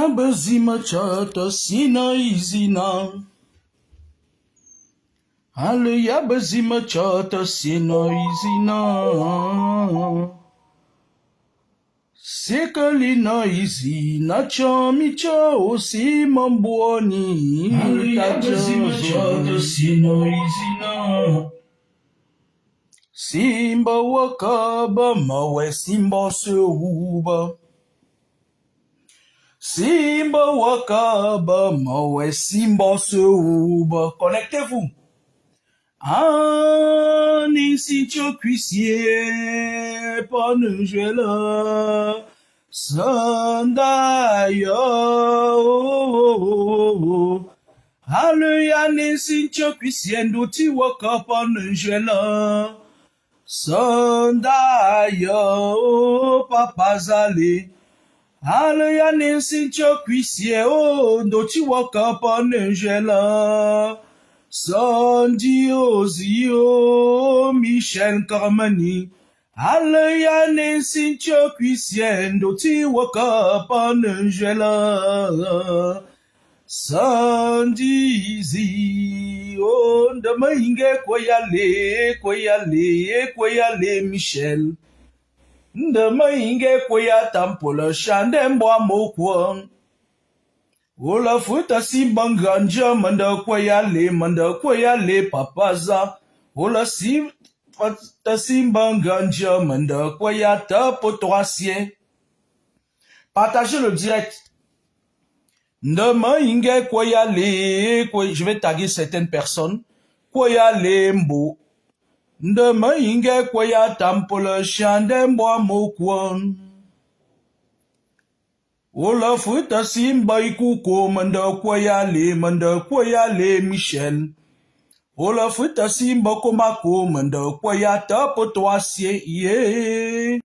Yabazima chata sina izina. Ale yabazima chata sina izina. Sekalina izina chami cha osimambwani. Ale yabazima chata sina izina. Simba wakaba mawe simba seuba. Simba wakaba mawe simba seuba. Connectez-vous. Ani sincho cuissier panuela sandayo. Hallelujah ni sincho cuissier ndoti wakapa nuela sandayo papazali. Hallelujah ni sincho cuissier ndoti wakapa nuela Sandio Zio Michel Carmani Alaya Nensincho Cuisiendo Ti Wakapa Nangela Sandi Zio Ndamainge Kwayale Michel Ndamainge Kwaya Tampola Shandemboa Mokwang Ola futa simba nganja manda kwayale papaza. Ola futa simba nganja manda kwayata potoasien. Partagez le direct. Ndama inge kwayale, je vais taguer certaines personnes. Kwayale mbo. Ndama inge kwayatampola shandembo amokwan. Ola futa simba ikuko manda kwayale Michel. Ola futa simba komako manda kwayata potoasie ye.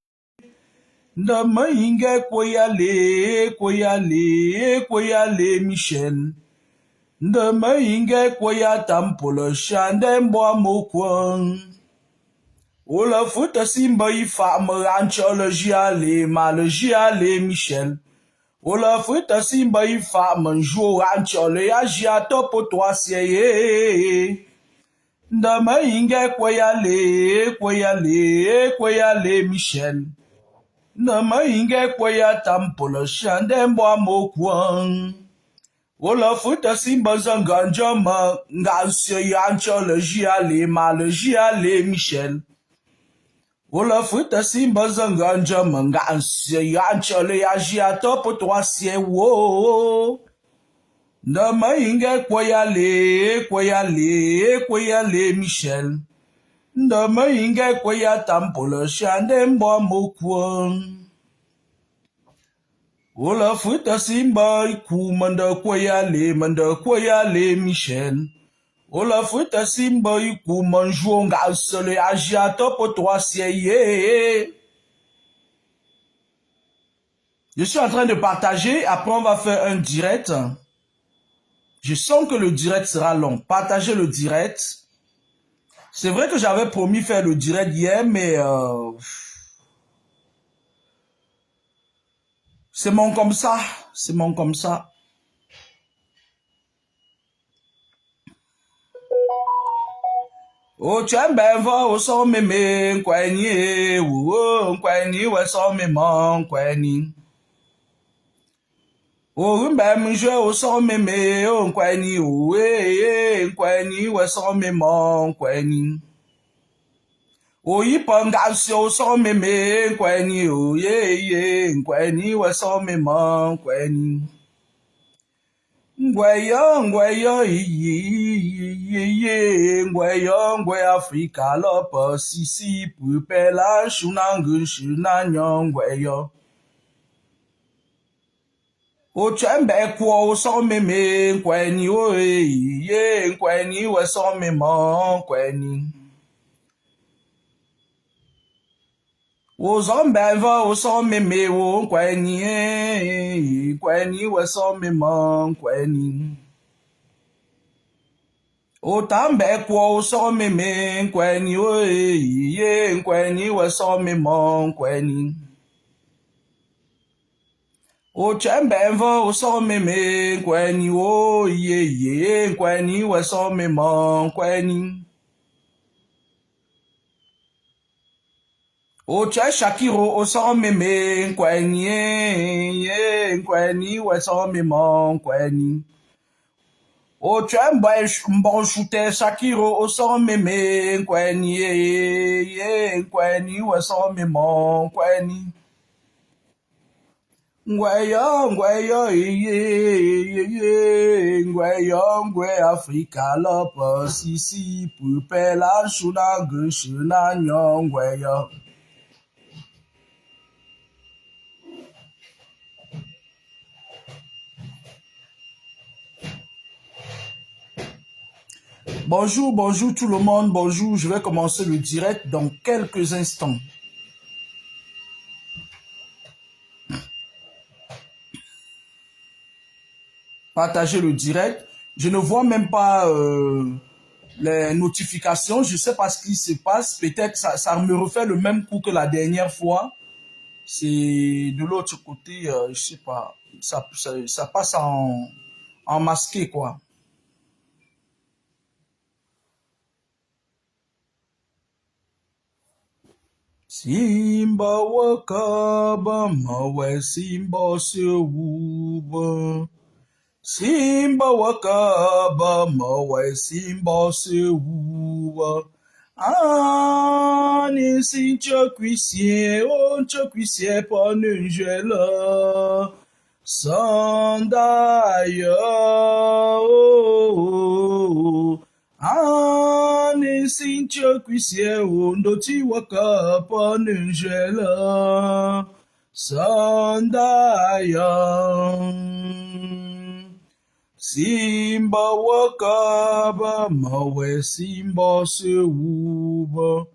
Ndama inge kwayale Michel. Ndama inge kwayata mpola shandembo amokwan. Ola futa simba ifa marancho le jiale Michel. Ola futa simba ifa manjo anchole ya jia topo toasie ye. Ndama inge kwayale Michel. Ndama inge kwayata mpola shandembo amokwan. Ola futa simba zanganja ma nganse anchole jiale Michel. Ola futa simba zanganja manganse yanchole ya jia topo toasie wo. Ndama inge kwayale Michel. Ndama inge kwayata mpola shandembo amokwan. Ola futa simba iku manda kwayale Michel. Ola futa simba iku manjo ngasole ajia topo toasie ye. Je suis en train de partager, après on va faire un direct. Je sens que le direct sera long. Partagez le direct. C'est vrai que j'avais promis faire le direct hier, mais c'est mon comme ça. C'est mon comme ça. O chambeva o so meme nkwenye wo nkwenye we so meme nkwenye. O rumba mje o so meme o nkwenye nkwenye we so meme nkwenye. O yipanga o so meme nkwenye o nkwenye we so meme nkwenye. Ngweyo ngwe Afrika lopo sisi pupela shuna ngweyo. O chembe kwa o so meme nkweni o nkweni we so meme nkweni. O zombe va o so meme o nkweni we so meme nkweni. O tambe kwa o so meme nkweni o nkweni we so meme nkweni. O chembenvo o so meme kweni o ye kweni we so memo kweni. O che Shakiro o so meme kweni ye kweni we so memo kweni. O chembo shute Shakiro o so meme kweni ye kweni we so memo kweni. Ngweyo iye ngweyo ngwe Afrika lopo sisi pupela shuna gushuna nyo ngweyo. Bonjour tout le monde, bonjour, je vais commencer le direct dans quelques instants. Partagez le direct. Je ne vois même pas les notifications. Je ne sais pas ce qui se passe. Peut-être ça me refait le même coup que la dernière fois. C'est de l'autre côté, je ne sais pas. Ça passe en masqué, quoi. Simba wakaba mawe simba sewuba. Simba wakaba mawe simba sewuba. Ani sincha cuissier, on cha cuissier pas nungela. Sandaya, Ani sincha cuissier, on doti wakaba nungela. Sandaya. Simba wakaba mawe simba sewuba.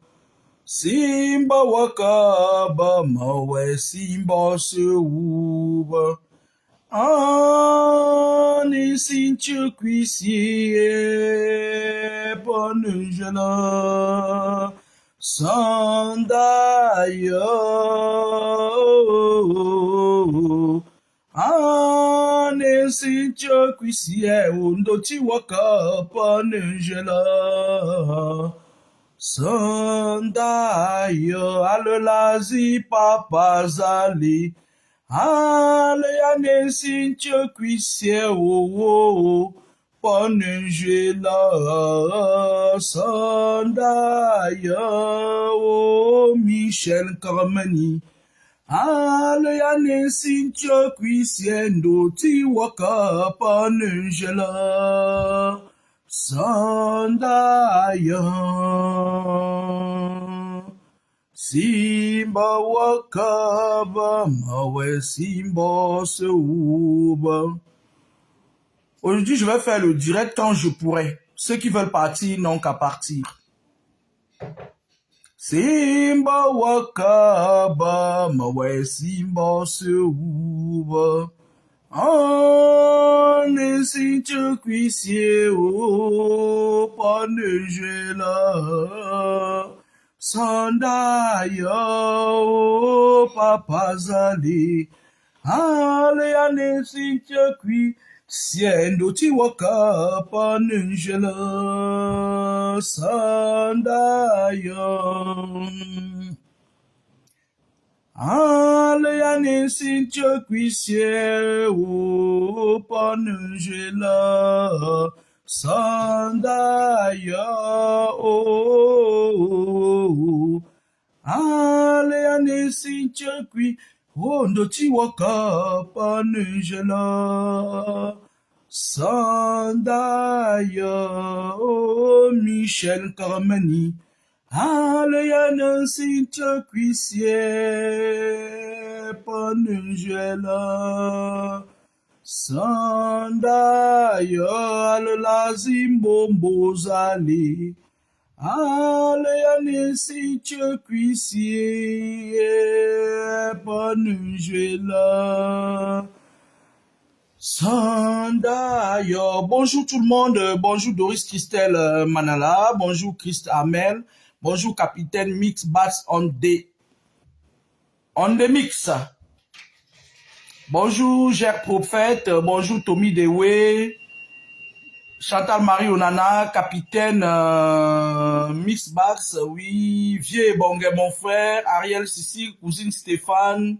Simba wakaba mawe simba sewuba. Ani sincha cuissier panujala. Sandaya. Ane sincha cuissier undoti wakapa nengela. Sandaya alelazi papa zali. Ale ane sincha cuissier o panengela. Sandaya o Michel Carmani. Ale ane sincha cuisiendo ti waka panengela. Sandaya. Simba wakaba mawe simba seuba. Aujourd'hui, je vais faire le direct quand je pourrai. Ceux qui veulent partir n'ont qu'à partir. Simba wakaba mawe simba seuba. Ane sincha cuissier o panengela. Sandaya o papazali. Ale ane sincha cuisiendo ti waka panengela. Sandaya. Ale ane sincha cuissier o panengela. Sandaya o. Ale ane sincha cui hondo ti waka panengela. Sandaya o Michel Carmani. Ale ane sincha cuissier panengela. Sandaya lazimbo zali. Ale ane sincha cuissier panengela. Sandaya. Bonjour tout le monde. Bonjour Doris Christelle Manala. Bonjour Christ Amel. Bonjour Capitaine Mix Bass on the mix. Bonjour, Gère Prophète. Bonjour, Tommy Dewey. Chantal Marie Onana, capitaine Miss Bax, oui. Vieux Bongue, mon frère. Ariel Sissi, cousine Stéphane.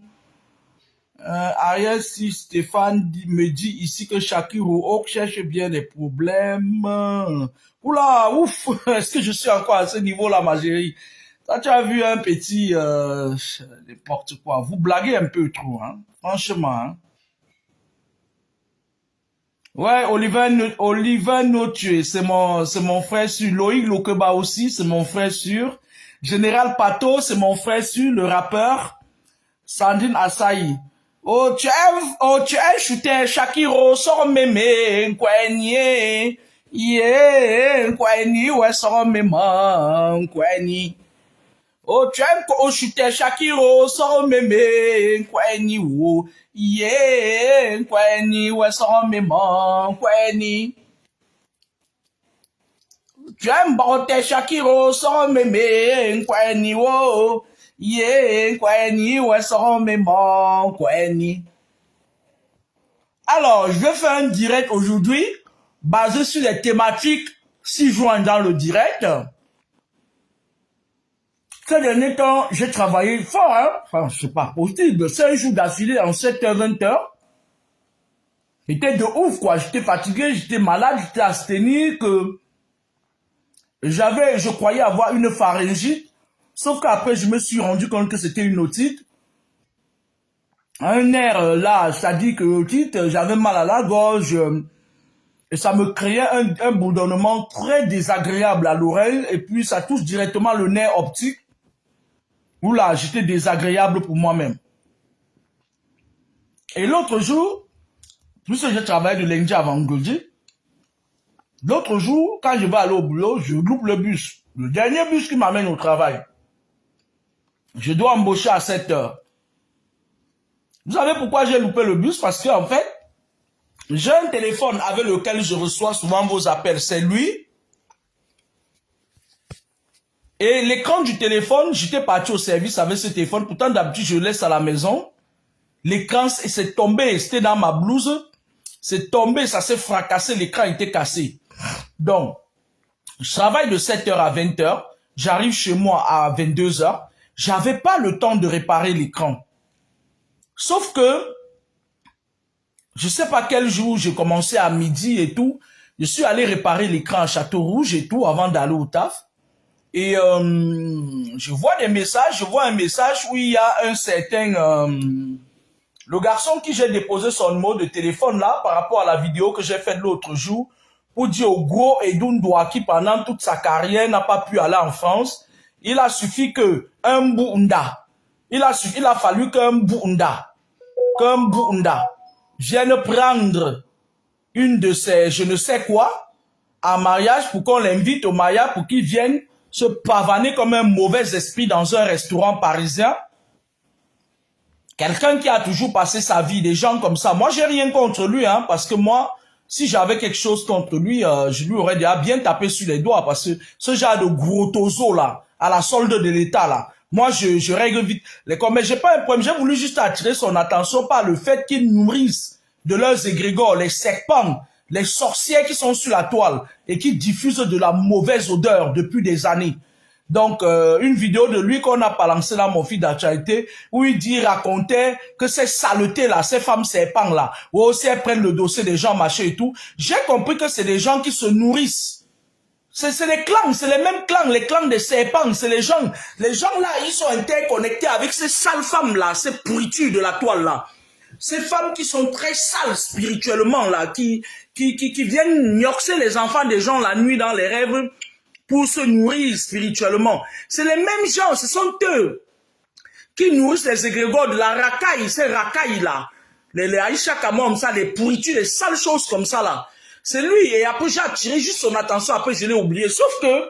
Ariel si Stéphane me dit ici que Shakiro Oak cherche bien les problèmes. Oula, ouf, est-ce que je suis encore à ce niveau-là, ma chérie? Ça, tu as vu un petit n'importe quoi. Vous blaguez un peu trop, hein? Franchement, hein? Ouais, Oliver Notue, c'est mon frère sûr. Loïc Lokeba aussi, c'est mon frère sûr. Général Pato, c'est mon frère sûr, le rappeur. Sandine Asaï. Oh, tu es chuté, Shakiro, sort mémé, nkwenye. Yeah, nkwenye, ouais, sort mémé, nkwenye. Oh, tu es au chuté, Shakiro, sort mémé, nkwenye, oh. Yeah, nkwenye, ouais, sort mémé, nkwenye. Tu aimes Baroté Shakiro, sort mémé, nkwenye, oh. Yeah, nkwenye, ouais, sort mémé, nkwenye. Alors, je vais faire un direct aujourd'hui basé sur les thématiques 6 juin dans le direct. Ces derniers temps, j'ai travaillé fort, hein. Enfin, c'est pas possible. 5 jours d'affilée en 7h, 20h. C'était de ouf, quoi. J'étais fatigué, j'étais malade, j'étais asthénique. Je croyais avoir une pharyngite. Sauf qu'après, je me suis rendu compte que c'était une otite. Un air, là, ça dit que l'otite, j'avais mal à la gorge. Et ça me créait un bourdonnement très désagréable à l'oreille. Et puis, ça touche directement le nerf optique. Où là, j'étais désagréable pour moi-même. Et l'autre jour, puisque je travaille de lundi à vendredi, l'autre jour, quand je vais aller au boulot, je loupe le bus. Le dernier bus qui m'amène au travail. Je dois embaucher à 7 heures. Vous savez pourquoi j'ai loupé le bus? Parce qu'en fait, j'ai un téléphone avec lequel je reçois souvent vos appels. C'est lui. Et l'écran du téléphone, j'étais parti au service avec ce téléphone. Pourtant, d'habitude, je le laisse à la maison. L'écran, c'est tombé. C'était dans ma blouse. C'est tombé, ça s'est fracassé. L'écran était cassé. Donc, je travaille de 7h à 20h. J'arrive chez moi à 22h. J'avais pas le temps de réparer l'écran. Sauf que, je sais pas quel jour, j'ai commencé à midi et tout. Je suis allé réparer l'écran à Château-Rouge et tout avant d'aller au taf. Et je vois des messages, je vois un message où il y a un certain... le garçon qui j'ai déposé son numéro de téléphone là, par rapport à la vidéo que j'ai faite l'autre jour, pour dire au gros Edundoa qui pendant toute sa carrière n'a pas pu aller en France, il a suffi que un Bounda, il a fallu qu'un Bounda vienne prendre une de ses je ne sais quoi en mariage pour qu'on l'invite au mariage pour qu'il vienne se pavaner comme un mauvais esprit dans un restaurant parisien. Quelqu'un qui a toujours passé sa vie, des gens comme ça. Moi, j'ai rien contre lui, hein, parce que moi, si j'avais quelque chose contre lui, je lui aurais déjà bien tapé sur les doigts, parce que ce genre de gros tozo là, à la solde de l'État là, moi, je règle vite les comptes. Mais j'ai pas un problème. J'ai voulu juste attirer son attention par le fait qu'ils nourrissent de leurs égrégores les serpents, les sorcières qui sont sur la toile et qui diffusent de la mauvaise odeur depuis des années. Donc, une vidéo de lui qu'on a balancé dans mon fil d'actualité, où il racontait que ces saletés-là, ces femmes serpents-là, où aussi elles prennent le dossier des gens, machin et tout. J'ai compris que c'est des gens qui se nourrissent. C'est les clans, c'est les mêmes clans, les clans des serpents, c'est les gens là, ils sont interconnectés avec ces sales femmes-là, ces pourritures de la toile-là. Ces femmes qui sont très sales spirituellement, là, qui viennent gnoxer les enfants des gens la nuit dans les rêves, pour se nourrir spirituellement. C'est les mêmes gens, ce sont eux qui nourrissent les égrégores de la racaille, ces racailles-là. Les Aïcha Kamom, ça, les pourritures, les sales choses comme ça, là. C'est lui, et après j'ai attiré juste son attention, après je l'ai oublié. Sauf que,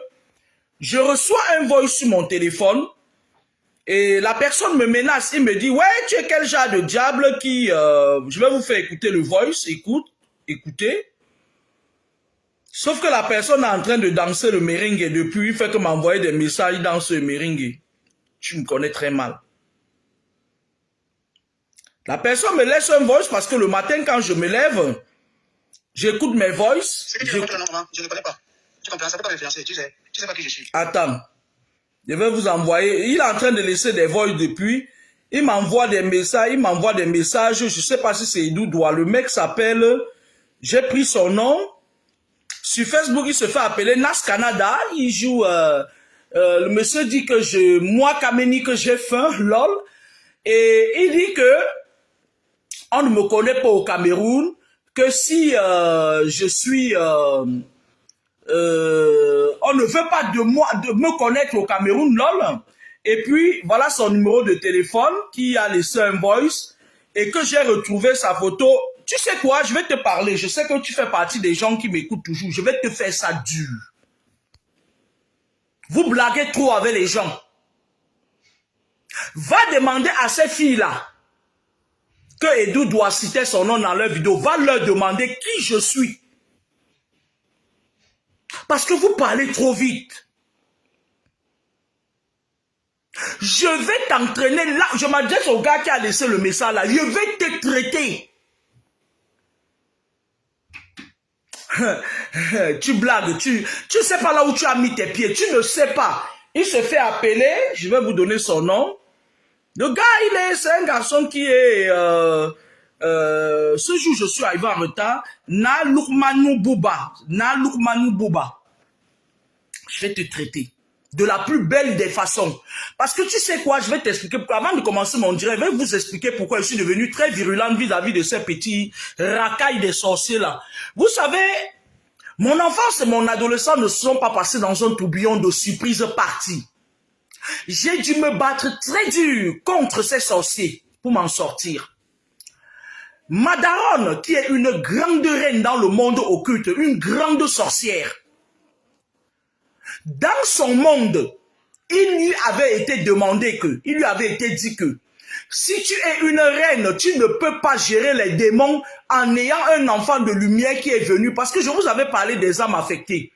je reçois un voice sur mon téléphone, et la personne me menace, il me dit, ouais, tu es quel genre de diable qui... je vais vous faire écouter le voice, écoutez. Sauf que la personne est en train de danser le merengue et depuis, il fait que m'envoyer des messages dans ce merengue. Tu me connais très mal. La personne me laisse un voice parce que le matin, quand je me lève, j'écoute mes voices. C'est que tu rencontres le nom, maman, je ne connais pas. Tu comprends, ça peut pas m'influencer, tu sais pas qui je suis. Attends, je vais vous envoyer. Il est en train de laisser des voices depuis. Il m'envoie des messages, je ne sais pas si c'est Edoudoua. Le mec s'appelle, j'ai pris son nom. Sur Facebook, il se fait appeler Nas Canada. Il joue, le monsieur dit que moi, Kameni, que j'ai faim, lol. Et il dit que on ne me connaît pas au Cameroun, que si je suis... on ne veut pas de moi, de me connaître au Cameroun, lol. Et puis, voilà son numéro de téléphone qui a laissé un voice et que j'ai retrouvé sa photo. Tu sais quoi, je vais te parler. Je sais que tu fais partie des gens qui m'écoutent toujours. Je vais te faire ça dur. Vous blaguez trop avec les gens. Va demander à ces filles-là que Edou doit citer son nom dans leur vidéo. Va leur demander qui je suis. Parce que vous parlez trop vite. Je vais t'entraîner là. Je m'adresse au gars qui a laissé le message là. Je vais te traiter. Tu blagues. Tu sais pas là où tu as mis tes pieds. Tu ne sais pas. Il se fait appeler. Je vais vous donner son nom. Le gars, c'est un garçon qui est... ce jour, je suis arrivé en retard. Naloukmanou Bouba. Naloukmanou Bouba. Je vais te traiter de la plus belle des façons. Parce que tu sais quoi, je vais t'expliquer. Avant de commencer mon direct, je vais vous expliquer pourquoi je suis devenu très virulent vis-à-vis de ces petits racailles des sorciers là. Vous savez, mon enfance et mon adolescence ne se sont pas passés dans un tourbillon de surprises parties. J'ai dû me battre très dur contre ces sorciers pour m'en sortir. Ma daronne, qui est une grande reine dans le monde occulte, une grande sorcière, dans son monde, il lui avait été demandé que, il lui avait été dit que, si tu es une reine, tu ne peux pas gérer les démons en ayant un enfant de lumière qui est venu, parce que je vous avais parlé des âmes affectées.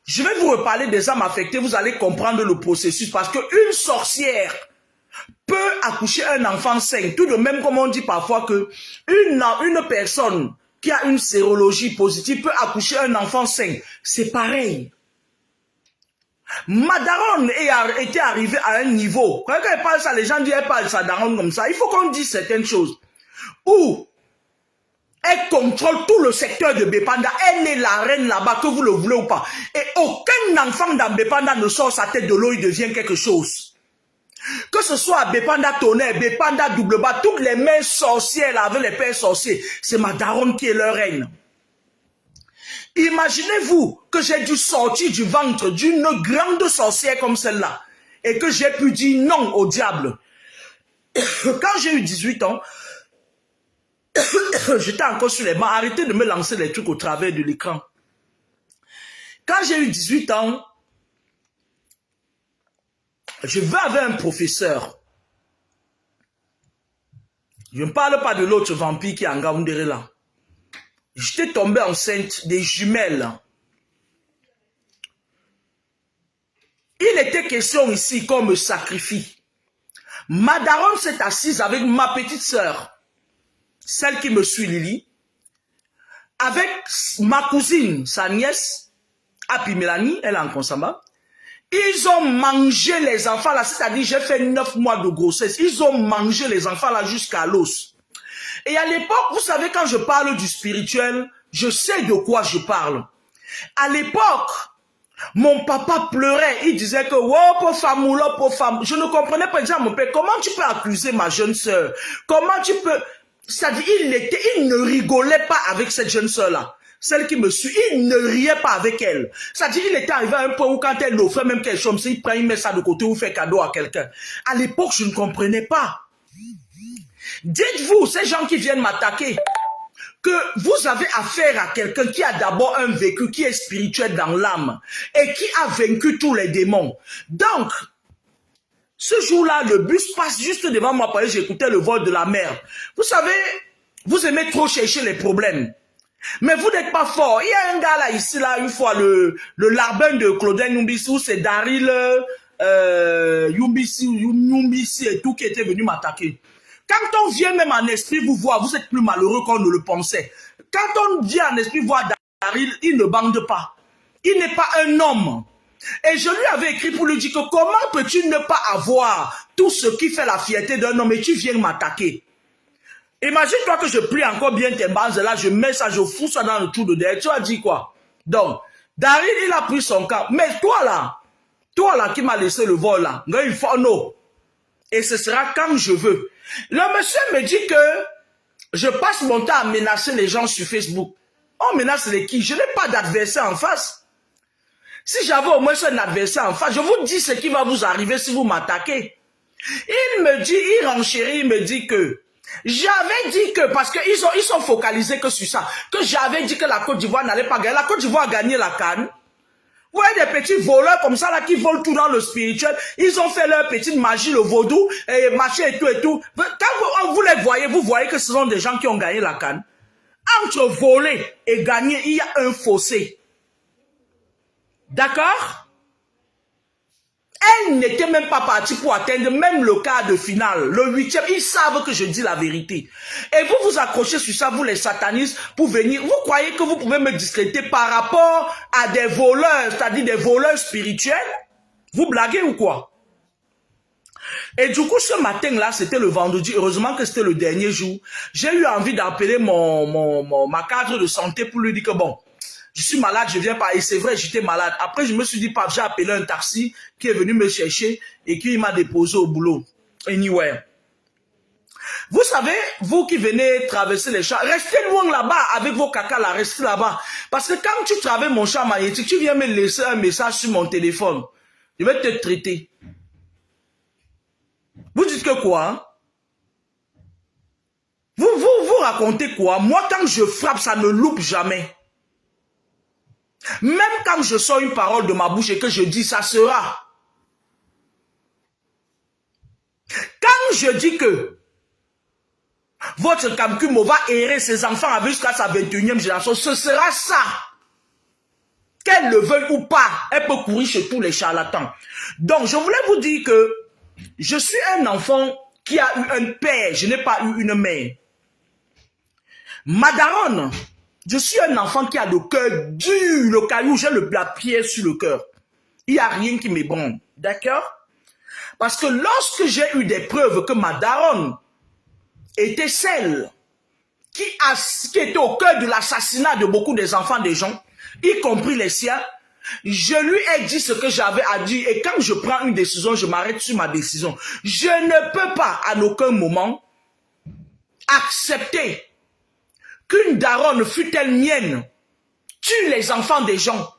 Je vais vous reparler des âmes affectées, vous allez comprendre le processus, parce qu'une sorcière peut accoucher un enfant sain, tout de même comme on dit parfois que une personne qui a une sérologie positive peut accoucher un enfant sain. C'est pareil. Ma daronne était arrivée à un niveau. Quand elle parle ça, les gens disent elle parle sa daronne comme ça. Il faut qu'on dise certaines choses. Où elle contrôle tout le secteur de Bépanda. Elle est la reine là-bas, que vous le voulez ou pas. Et aucun enfant dans Bépanda ne sort sa tête de l'eau, il devient quelque chose. Que ce soit à Bépanda Tonnerre, Bépanda Double-Bas, toutes les mères sorcières là, avec les pères sorciers, c'est ma daronne qui est leur reine. Imaginez-vous que j'ai dû sortir du ventre d'une grande sorcière comme celle-là et que j'ai pu dire non au diable. Quand j'ai eu 18 ans, j'étais encore sur les bancs. Arrêtez de me lancer les trucs au travers de l'écran. Quand j'ai eu 18 ans, je vais avec un professeur. Je ne parle pas de l'autre vampire qui est en Gaoundéré là. J'étais tombé enceinte des jumelles. Il était question ici qu'on me sacrifie. Ma daronne s'est assise avec ma petite sœur, celle qui me suit Lily, avec ma cousine, sa nièce, Api Mélanie, elle est en Konsamba. Ils ont mangé les enfants là, c'est-à-dire j'ai fait 9 mois de grossesse. Ils ont mangé les enfants là jusqu'à l'os. Et à l'époque, vous savez, quand je parle du spirituel, je sais de quoi je parle. À l'époque, mon papa pleurait. Il disait que, oh, pauvre femme, pauvre femme. Je ne comprenais pas déjà mon père. Comment tu peux accuser ma jeune sœur? Comment tu peux... C'est-à-dire, il ne rigolait pas avec cette jeune sœur-là. Celle qui me suit, il ne riait pas avec elle. C'est-à-dire, il était arrivé à un point où quand elle offrait même quelque chose, il prend, il met ça de côté ou fait cadeau à quelqu'un. À l'époque, je ne comprenais pas. Dites-vous, ces gens qui viennent m'attaquer, que vous avez affaire à quelqu'un qui a d'abord un vécu qui est spirituel dans l'âme et qui a vaincu tous les démons. Donc, ce jour-là, le bus passe juste devant moi parce que j'écoutais le vol de la mer. Vous savez, vous aimez trop chercher les problèmes. Mais vous n'êtes pas fort. Il y a un gars là, ici, là, une fois, le larbin de Claudin Yumbisi, c'est Daryl Yumbisi et tout qui était venu m'attaquer. Quand on vient même en esprit vous voir, vous êtes plus malheureux qu'on ne le pensait. Quand on vient en esprit voir Daryl, il ne bande pas. Il n'est pas un homme. Et je lui avais écrit pour lui dire que comment peux-tu ne pas avoir tout ce qui fait la fierté d'un homme et tu viens m'attaquer. Imagine-toi que je plie encore bien tes bases là, je mets ça, je fous ça dans le trou de derrière. Tu as dit quoi? Donc, Daryl, il a pris son camp. Mais toi là qui m'as laissé le vol là, il faut non. Et ce sera quand je veux. Le monsieur me dit que je passe mon temps à menacer les gens sur Facebook. On menace les qui? Je n'ai pas d'adversaire en face. Si j'avais au moins un adversaire en face, je vous dis ce qui va vous arriver si vous m'attaquez. Il me dit, il renchérit, il me dit que j'avais dit que, parce qu'ils sont focalisés que sur ça, que j'avais dit que la Côte d'Ivoire n'allait pas gagner. La Côte d'Ivoire a gagné la CAN. Vous voyez des petits voleurs comme ça là qui volent tout dans le spirituel. Ils ont fait leur petite magie, le vaudou, et machin et tout et tout. Quand vous les voyez, vous voyez que ce sont des gens qui ont gagné la CAN. Entre voler et gagner, il y a un fossé. D'accord? Elle n'était même pas partie pour atteindre même le quart de finale, le 8e. Ils savent que je dis la vérité. Et vous vous accrochez sur ça, vous les satanistes, pour venir. Vous croyez que vous pouvez me discréditer par rapport à des voleurs, c'est-à-dire des voleurs spirituels? Vous blaguez ou quoi? Et du coup, ce matin-là, c'était le vendredi. Heureusement que c'était le dernier jour. J'ai eu envie d'appeler ma cadre de santé pour lui dire que bon, je suis malade, je viens pas. Et c'est vrai, j'étais malade. Après, je me suis dit, j'ai appelé un taxi qui est venu me chercher et qui m'a déposé au boulot. Anyway. Vous savez, vous qui venez traverser les champs, restez loin là-bas avec vos caca là, restez là-bas. Parce que quand tu traverses mon champ magnétique, tu viens me laisser un message sur mon téléphone. Je vais te traiter. Vous dites que quoi? Hein? Vous racontez quoi? Moi, quand je frappe, ça ne loupe jamais. Même quand je sors une parole de ma bouche et que je dis ça sera. Quand je dis que votre Kamkumo va errer ses enfants avec jusqu'à sa 21e génération, ce sera ça. Qu'elle le veuille ou pas, elle peut courir chez tous les charlatans. Donc, je voulais vous dire que je suis un enfant qui a eu un père, je n'ai pas eu une mère. Ma daronne, je suis un enfant qui a le cœur dur, le caillou, j'ai la pierre sur le cœur. Il n'y a rien qui m'ébranle, d'accord? Parce que lorsque j'ai eu des preuves que ma daronne était celle qui était au cœur de l'assassinat de beaucoup des enfants des gens, y compris les siens, je lui ai dit ce que j'avais à dire et quand je prends une décision, je m'arrête sur ma décision. Je ne peux pas à aucun moment accepter qu'une daronne fût-elle mienne tue les enfants des gens,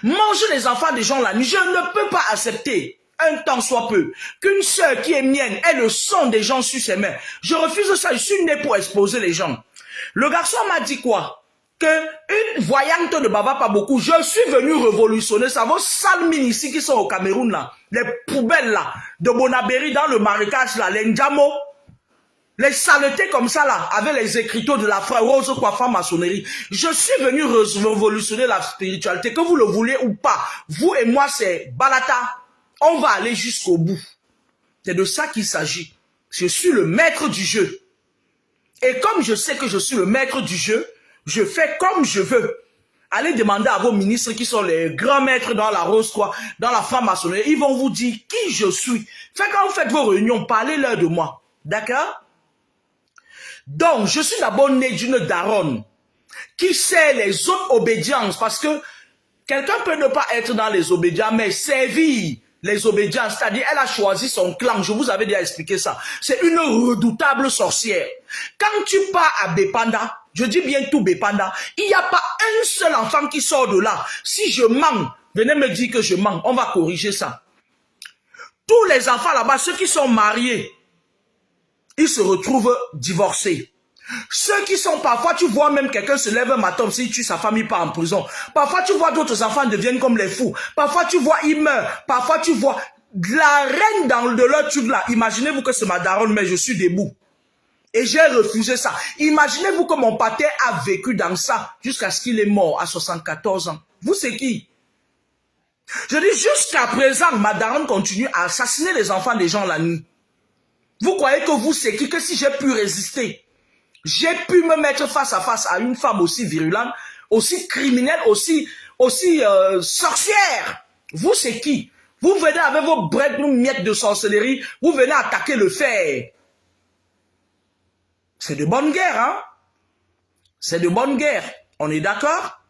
mange les enfants des gens la nuit. Je ne peux pas accepter, un temps soit peu, qu'une sœur qui est mienne ait le sang des gens sur ses mains. Je refuse ça, je suis né pour exposer les gens. Le garçon m'a dit quoi? Que une voyante ne bava pas beaucoup. Je suis venu révolutionner ça. Vos sales mines ici qui sont au Cameroun là, les poubelles là, de Bonabéry dans le marécage là, les Ndjamo, les saletés comme ça là, avec les écriteaux de la rose coiffant maçonnerie. Je suis venu révolutionner la spiritualité, que vous le voulez ou pas. Vous et moi c'est balata. On va aller jusqu'au bout. C'est de ça qu'il s'agit. Je suis le maître du jeu. Et comme je sais que je suis le maître du jeu, je fais comme je veux. Allez demander à vos ministres qui sont les grands maîtres dans la rose, quoi, dans la franc-maçonnerie. Ils vont vous dire qui je suis. Fait quand vous faites vos réunions, parlez-leur de moi. D'accord? Donc, je suis d'abord né d'une daronne qui sait les autres obédiences. Parce que quelqu'un peut ne pas être dans les obédiences, mais servir les obédiences. C'est-à-dire, elle a choisi son clan. Je vous avais déjà expliqué ça. C'est une redoutable sorcière. Quand tu pars à Bépanda, je dis bien tout Bépanda, il n'y a pas un seul enfant qui sort de là. Si je mens, venez me dire que je mens. On va corriger ça. Tous les enfants là-bas, ceux qui sont mariés, ils se retrouvent divorcés. Ceux qui sont parfois, tu vois même quelqu'un se lève un matin, s'il tue sa famille, part en prison. Parfois, tu vois d'autres enfants deviennent comme les fous. Parfois, tu vois, ils meurent. Parfois, tu vois la reine dans de leur truc là. Imaginez-vous que c'est ma daronne, mais je suis debout. Et j'ai refusé ça. Imaginez-vous que mon pâté a vécu dans ça jusqu'à ce qu'il est mort à 74 ans. Vous, c'est qui? Je dis, jusqu'à présent, ma daronne continue à assassiner les enfants des gens la nuit. Vous croyez que vous, c'est qui? Que si j'ai pu résister, j'ai pu me mettre face à face à une femme aussi virulente, aussi criminelle, aussi sorcière. Vous, c'est qui? Vous venez avec vos brettes, nos miettes de sorcellerie, vous venez attaquer le fer. C'est de bonne guerre, hein? C'est de bonne guerre. On est d'accord?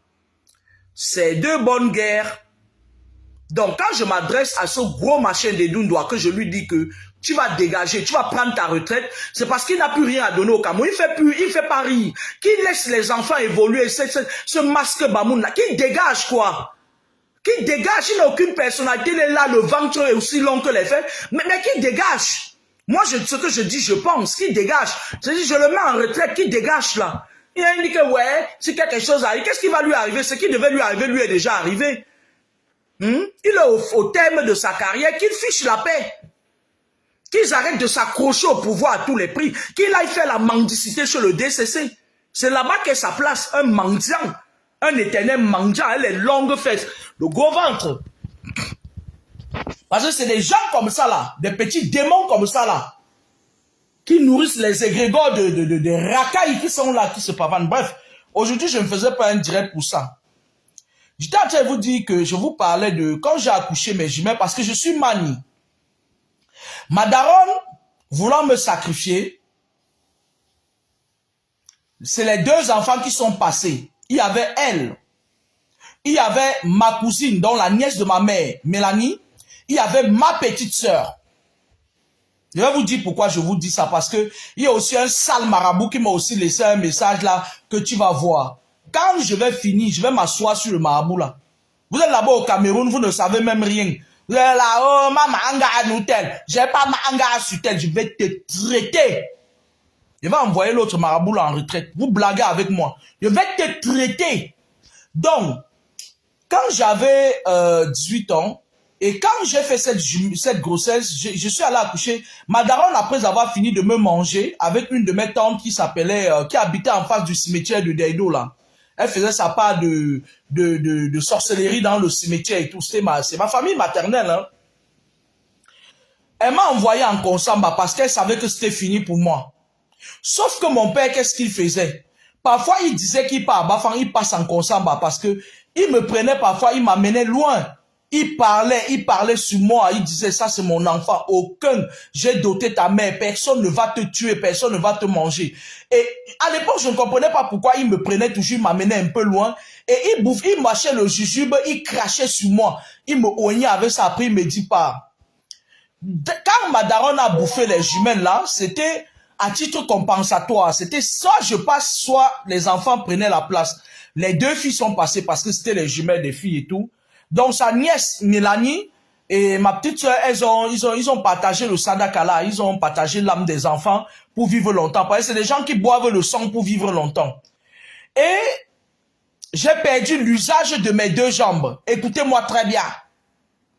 C'est de bonne guerre. Donc, quand je m'adresse à ce gros machin de Doundoua, que je lui dis que tu vas dégager, tu vas prendre ta retraite, c'est parce qu'il n'a plus rien à donner au Cameroun. Il fait pas rire. Qu'il laisse les enfants évoluer, ce masque Bamoun là, qu'il dégage quoi. Qu'il dégage, il n'a aucune personnalité, il est là, le ventre est aussi long que les fesses, mais qu'il dégage. Moi, ce que je dis, je pense, qu'il dégage. Je dis, je le mets en retraite, qu'il dégage là. Il a dit que ouais, si quelque chose arrive, qu'est-ce qui va lui arriver? Ce qui devait lui arriver, lui est déjà arrivé. Il est au terme de sa carrière, qu'il fiche la paix. Qu'ils arrêtent de s'accrocher au pouvoir à tous les prix. Qu'il aille faire la mendicité sur le DCC. C'est là-bas qu'est sa place, un mendiant. Un éternel mendiant, les longues fesses, le gros ventre. Parce que c'est des gens comme ça là, des petits démons comme ça là, qui nourrissent les égrégores de racailles qui sont là, qui se pavanent. Bref, aujourd'hui je ne faisais pas un direct pour ça. J'étais en train de vous dire que je vous parlais de quand j'ai accouché mes jumelles parce que je suis mani. Ma daronne, voulant me sacrifier, c'est les deux enfants qui sont passés. Il y avait elle, il y avait ma cousine, dont la nièce de ma mère, Mélanie, il y avait ma petite sœur. Je vais vous dire pourquoi je vous dis ça, parce que il y a aussi un sale marabout qui m'a aussi laissé un message là que tu vas voir. Quand je vais finir, je vais m'asseoir sur le marabout là. Vous êtes là-bas au Cameroun, vous ne savez même rien. Vous êtes là, oh, ma manga à nous tel. J'ai pas manga sur tel, je vais te traiter. Je vais envoyer l'autre marabout là en retraite. Vous blaguez avec moi. Je vais te traiter. Donc, quand j'avais 18 ans, et quand j'ai fait cette grossesse, je suis allé accoucher. Ma daronne, après avoir fini de me manger, avec une de mes tantes qui s'appelait, qui habitait en face du cimetière de Deido là. Elle faisait sa part de sorcellerie dans le cimetière et tout. C'est ma famille maternelle. Hein. Elle m'a envoyé en Konsamba parce qu'elle savait que c'était fini pour moi. Sauf que mon père, qu'est-ce qu'il faisait? Parfois, il disait qu'il part à Bafang, il passe en Konsamba parce que il me prenait parfois, il m'amenait loin. Il parlait sur moi, il disait ça c'est mon enfant, aucun, j'ai doté ta mère, personne ne va te tuer, personne ne va te manger. Et à l'époque, je ne comprenais pas pourquoi il me prenait toujours, il m'amenait un peu loin, et il mâchait le jujube, il crachait sur moi, il me oignait avec ça, après il me dit pas. Quand ma daronne a bouffé les jumelles là, c'était à titre compensatoire, c'était soit je passe, soit les enfants prenaient la place. Les deux filles sont passées parce que c'était les jumelles des filles et tout. Donc sa nièce Mélanie et ma petite soeur, ils ont partagé le sadakala, ils ont partagé l'âme des enfants pour vivre longtemps. Parce que c'est des gens qui boivent le sang pour vivre longtemps. Et j'ai perdu l'usage de mes deux jambes. Écoutez-moi très bien.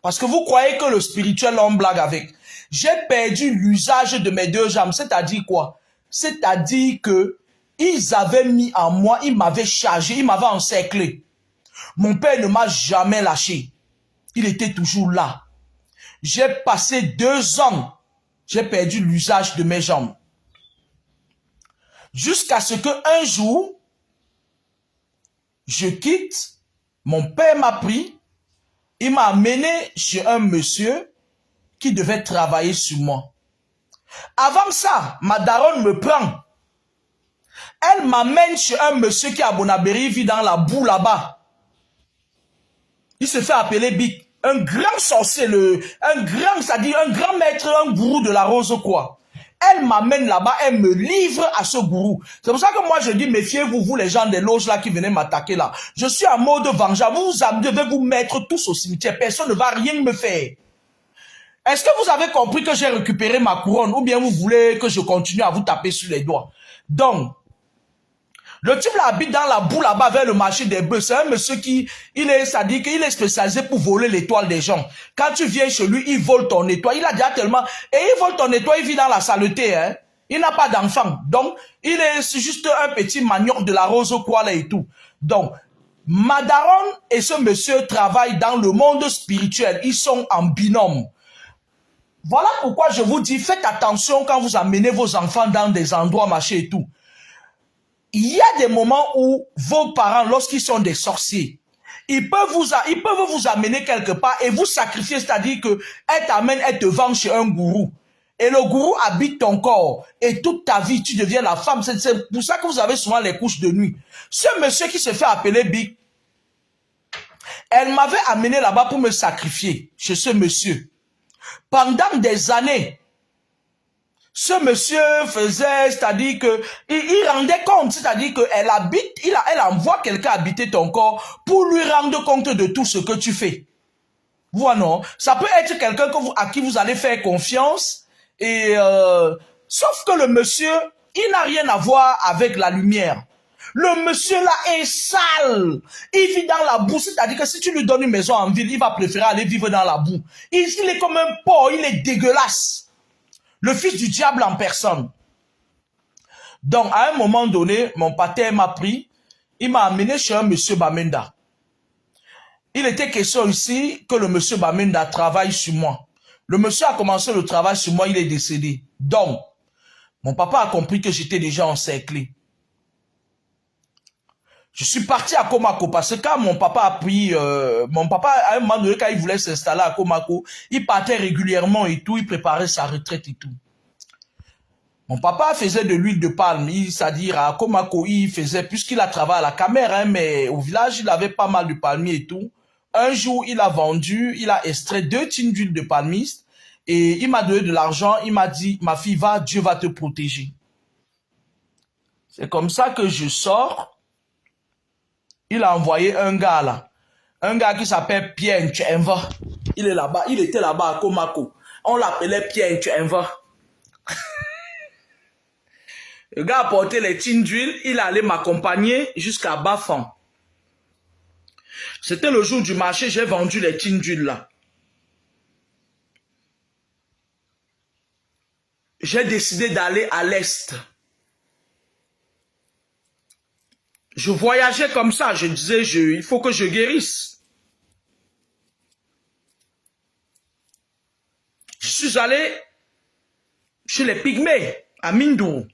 Parce que vous croyez que le spirituel, on blague avec. J'ai perdu l'usage de mes deux jambes. C'est-à-dire quoi? C'est-à-dire que ils avaient mis en moi, ils m'avaient chargé, ils m'avaient encerclé. Mon père ne m'a jamais lâché. Il était toujours là. J'ai passé 2 ans. J'ai perdu l'usage de mes jambes. Jusqu'à ce qu'un jour, je quitte. Mon père m'a pris. Il m'a amené chez un monsieur qui devait travailler sur moi. Avant ça, ma daronne me prend. Elle m'amène chez un monsieur qui à Bonabéry, vit dans la boue là-bas. Il se fait appeler Big. Un grand sorcier, c'est-à-dire un grand maître, un gourou de la rose quoi. Elle m'amène là-bas, elle me livre à ce gourou. C'est pour ça que moi je dis, méfiez-vous, vous les gens des loges là qui venaient m'attaquer là. Je suis en mode vengeance. Vous devez vous mettre tous au cimetière. Personne ne va rien me faire. Est-ce que vous avez compris que j'ai récupéré ma couronne ou bien vous voulez que je continue à vous taper sur les doigts? Donc, le type là habite dans la boue là-bas vers le marché des bœufs. C'est un monsieur qui, ça dit qu'il est spécialisé pour voler l'étoile des gens. Quand tu viens chez lui, il vole ton étoile. Il a déjà tellement, et il vole ton étoile, il vit dans la saleté, hein. Il n'a pas d'enfant. Donc, c'est juste un petit manioc de la rose quoi là et tout. Donc, ma daronne et ce monsieur travaillent dans le monde spirituel. Ils sont en binôme. Voilà pourquoi je vous dis, faites attention quand vous amenez vos enfants dans des endroits, machin et tout. Il y a des moments où vos parents, lorsqu'ils sont des sorciers, ils peuvent vous amener quelque part et vous sacrifier, c'est-à-dire que elle t'amène, elle te vend chez un gourou. Et le gourou habite ton corps. Et toute ta vie, tu deviens la femme. C'est pour ça que vous avez souvent les couches de nuit. Ce monsieur qui se fait appeler Big, elle m'avait amené là-bas pour me sacrifier chez ce monsieur. Pendant des années, ce monsieur faisait, c'est-à-dire que il rendait compte, c'est-à-dire qu'elle habite, elle envoie quelqu'un habiter ton corps pour lui rendre compte de tout ce que tu fais. Voilà, non? Ça peut être quelqu'un à qui vous allez faire confiance, et sauf que le monsieur, il n'a rien à voir avec la lumière. Le monsieur là est sale. Il vit dans la boue, c'est-à-dire que si tu lui donnes une maison en ville, il va préférer aller vivre dans la boue. Il est comme un porc, il est dégueulasse. Le fils du diable en personne. Donc, à un moment donné, mon pater m'a pris, il m'a amené chez un monsieur Bamenda. Il était question ici que le monsieur Bamenda travaille sur moi. Le monsieur a commencé le travail sur moi, il est décédé. Donc, mon papa a compris que j'étais déjà encerclé. Je suis parti à Komako parce que quand mon papa a pris, à un moment donné, quand il voulait s'installer à Komako, il partait régulièrement et tout, il préparait sa retraite et tout. Mon papa faisait de l'huile de palme, c'est-à-dire à Komako, il faisait, puisqu'il a travaillé à la caméra, hein, mais au village, il avait pas mal de palmiers et tout. Un jour, il a vendu, il a extrait 2 tines d'huile de palmiste et il m'a donné de l'argent, il m'a dit, ma fille, va, Dieu va te protéger. C'est comme ça que je sors. Il a envoyé un gars là, un gars qui s'appelle Pierre Nchemva. Il est là-bas, il était là-bas à Komako. On l'appelait Pierre Nchemva. Le gars a porté les tines d'huile, il allait m'accompagner jusqu'à Bafan. C'était le jour du marché, j'ai vendu les tines d'huile là. J'ai décidé d'aller à l'Est. Je voyageais comme ça, je disais, il faut que je guérisse. Je suis allé chez les Pygmées, à Mindourou.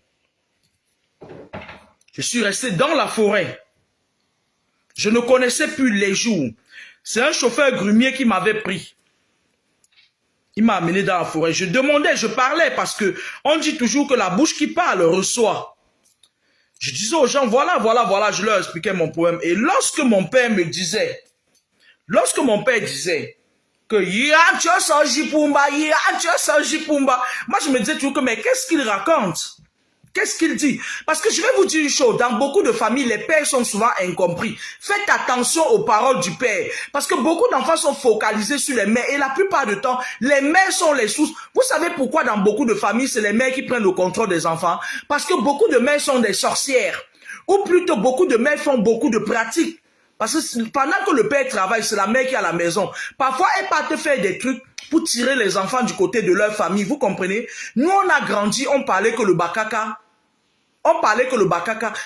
Je suis resté dans la forêt. Je ne connaissais plus les jours. C'est un chauffeur grumier qui m'avait pris. Il m'a amené dans la forêt. Je demandais, je parlais parce que on dit toujours que la bouche qui parle reçoit. Je disais aux gens, voilà, je leur expliquais mon problème. Et lorsque mon père disait que moi je me disais toujours que mais qu'est-ce qu'il raconte? Qu'est-ce qu'il dit? Parce que je vais vous dire une chose, dans beaucoup de familles, les pères sont souvent incompris. Faites attention aux paroles du père. Parce que beaucoup d'enfants sont focalisés sur les mères. Et la plupart du temps, les mères sont les sources. Vous savez pourquoi dans beaucoup de familles, c'est les mères qui prennent le contrôle des enfants? Parce que beaucoup de mères sont des sorcières. Ou plutôt, beaucoup de mères font beaucoup de pratiques. Parce que pendant que le père travaille, c'est la mère qui est à la maison. Parfois, elle part te faire des trucs pour tirer les enfants du côté de leur famille. Vous comprenez? Nous, on a grandi, on parlait que le bakaka.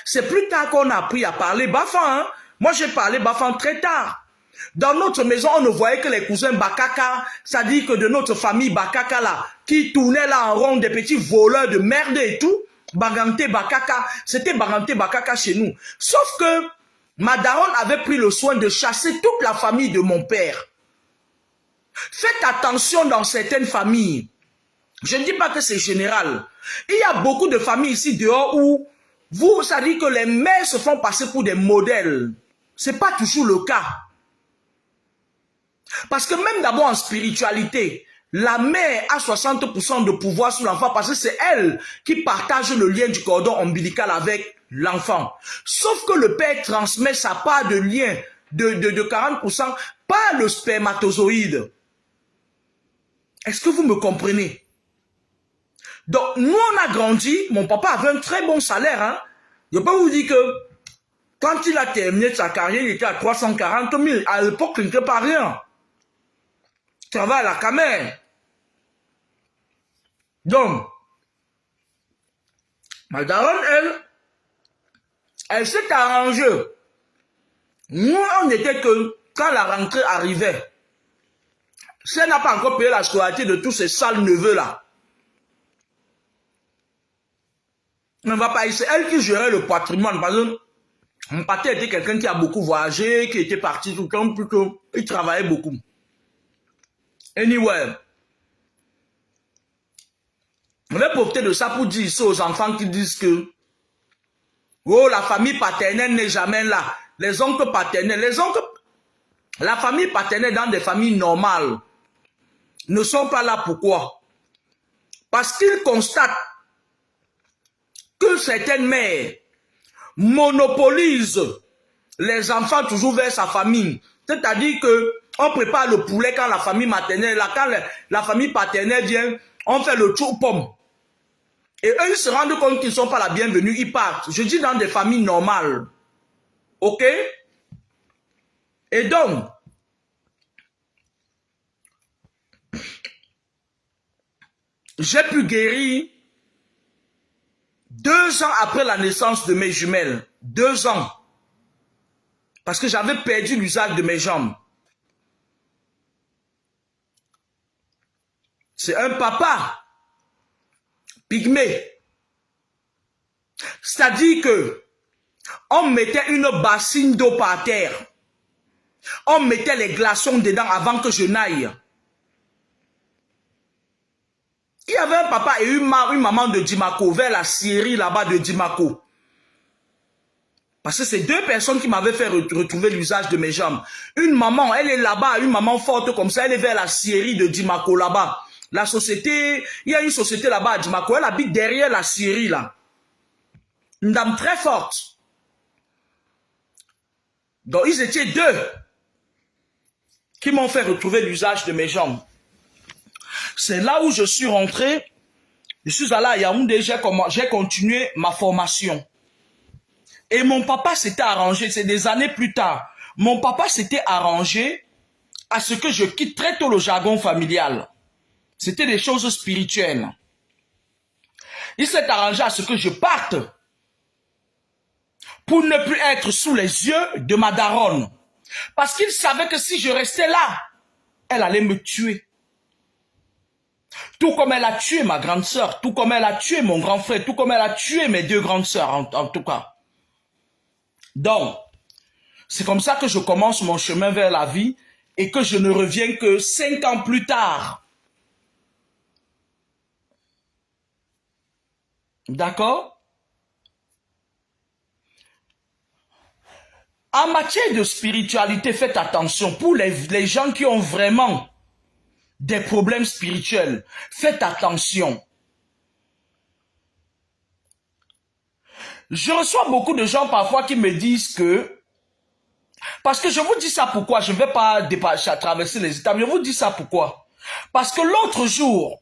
C'est plus tard qu'on a appris à parler Bafan. Hein? Moi, j'ai parlé Bafan très tard. Dans notre maison, on ne voyait que les cousins Bakaka. Ça dit que de notre famille Bakaka là, qui tournaient là en rond, des petits voleurs de merde et tout. Bagante Bakaka. C'était Bagante Bakaka chez nous. Sauf que ma daronne avait pris le soin de chasser toute la famille de mon père. Faites attention dans certaines familles. Je ne dis pas que c'est général. Il y a beaucoup de familles ici dehors où ça dit que les mères se font passer pour des modèles. Ce n'est pas toujours le cas. Parce que même d'abord en spiritualité, la mère a 60% de pouvoir sur l'enfant parce que c'est elle qui partage le lien du cordon ombilical avec l'enfant. Sauf que le père transmet sa part de lien de 40% par le spermatozoïde. Est-ce que vous me comprenez? Donc, nous, on a grandi, mon papa avait un très bon salaire. Hein? Je peux vous dire que quand il a terminé sa carrière, il était à 340 000. À l'époque, il n'était pas rien. Il travaille à la caméra. Donc, ma daronne, elle s'est arrangée. Nous, on était que, quand la rentrée arrivait, Si elle n'a pas encore payé la scolarité de tous ces sales neveux-là, on ne va pas. C'est elle qui gérait le patrimoine. Par exemple, mon père était quelqu'un qui a beaucoup voyagé, qui était parti tout le temps, plutôt, il travaillait beaucoup. Anyway, on va profiter de ça pour dire ça aux enfants qui disent que oh, la famille paternelle n'est jamais là. Les oncles paternels, la famille paternelle dans des familles normales ne sont pas là. Pourquoi? Parce qu'ils constatent que certaines mères monopolisent les enfants toujours vers sa famille. C'est-à-dire que on prépare le poulet quand la famille maternelle, là, quand la famille paternelle vient, on fait le chou-pomme. Et eux, ils se rendent compte qu'ils ne sont pas la bienvenue, ils partent. Je dis dans des familles normales. Ok? Et donc, j'ai pu guérir 2 ans après la naissance de mes jumelles. 2 ans. Parce que j'avais perdu l'usage de mes jambes. C'est un papa pygmée. C'est-à-dire que on mettait une bassine d'eau par terre. On mettait les glaçons dedans avant que je n'aille. Il y avait un papa et une maman de Dimako, vers la scierie là-bas de Dimako. Parce que c'est 2 personnes qui m'avaient fait retrouver l'usage de mes jambes. Une maman, elle est là-bas, une maman forte comme ça, elle est vers la scierie de Dimako là-bas. La société, il y a une société là-bas à Dimako, elle habite derrière la scierie là. Une dame très forte. Donc ils étaient 2 qui m'ont fait retrouver l'usage de mes jambes. C'est là où je suis rentré. Je suis allé à Yaoundé, j'ai continué ma formation. Et mon papa s'était arrangé, c'est des années plus tard. Mon papa s'était arrangé à ce que je quitte très tôt le jargon familial. C'était des choses spirituelles. Il s'est arrangé à ce que je parte pour ne plus être sous les yeux de ma daronne. Parce qu'il savait que si je restais là, elle allait me tuer. Tout comme elle a tué ma grande sœur, tout comme elle a tué mon grand frère, tout comme elle a tué mes 2 grandes sœurs en tout cas. Donc, c'est comme ça que je commence mon chemin vers la vie et que je ne reviens que 5 ans plus tard. D'accord? En matière de spiritualité, faites attention. Pour les gens qui ont vraiment des problèmes spirituels, faites attention. Je reçois beaucoup de gens parfois qui me disent que, parce que je vous dis ça pourquoi, je ne vais pas traverser les étapes, je vous dis ça pourquoi. Parce que l'autre jour,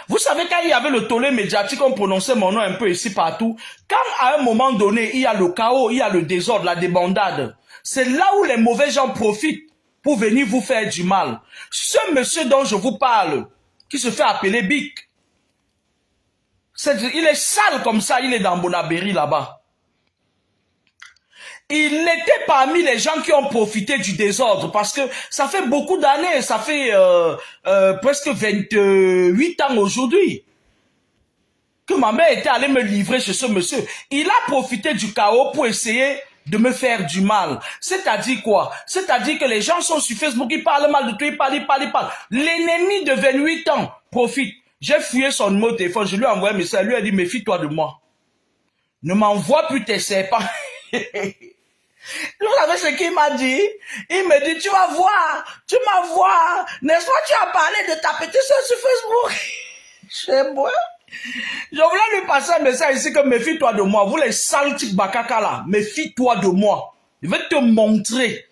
vous savez quand il y avait le tollé médiatique, on prononçait mon nom un peu ici partout, quand à un moment donné, il y a le chaos, il y a le désordre, la débandade, c'est là où les mauvais gens profitent pour venir vous faire du mal. Ce monsieur dont je vous parle, qui se fait appeler Bic, il est sale comme ça, il est dans Bonabéry là-bas. Il était parmi les gens qui ont profité du désordre parce que ça fait beaucoup d'années, ça fait presque 28 ans aujourd'hui que ma mère était allée me livrer chez ce monsieur. Il a profité du chaos pour essayer de me faire du mal. C'est-à-dire quoi? C'est-à-dire que les gens sont sur Facebook, ils parlent mal de toi, ils parlent. L'ennemi de 28 ans profite. J'ai fouillé son numéro de téléphone, je lui ai envoyé un message, lui a dit, méfie-toi de moi. Ne m'envoie plus tes serpents. Vous savez ce qu'il m'a dit? Il me dit, tu vas voir, n'est-ce pas, tu as parlé de ta petite soeur sur Facebook. C'est bon. Je voulais lui passer un message ici que méfie-toi de moi. Vous les sales types bakaka là, méfie-toi de moi. Je vais te montrer.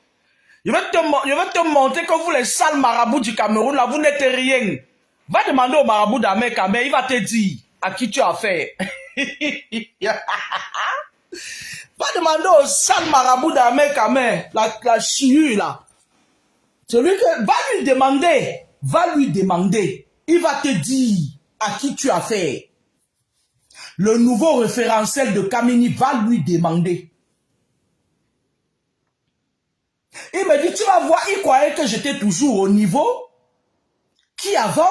Je vais te montrer que vous les sales marabouts du Cameroun là, vous n'êtes rien. Va demander au marabout d'Amé Kamé, il va te dire à qui tu as affaire. Va demander au sale marabout d'Amé Kamé, la chiure là. Celui que va lui demander. Il va te dire à qui tu as affaire. Le nouveau référentiel de Kamini va lui demander. Il me dit, tu vas voir, il croyait que j'étais toujours au niveau qui avant.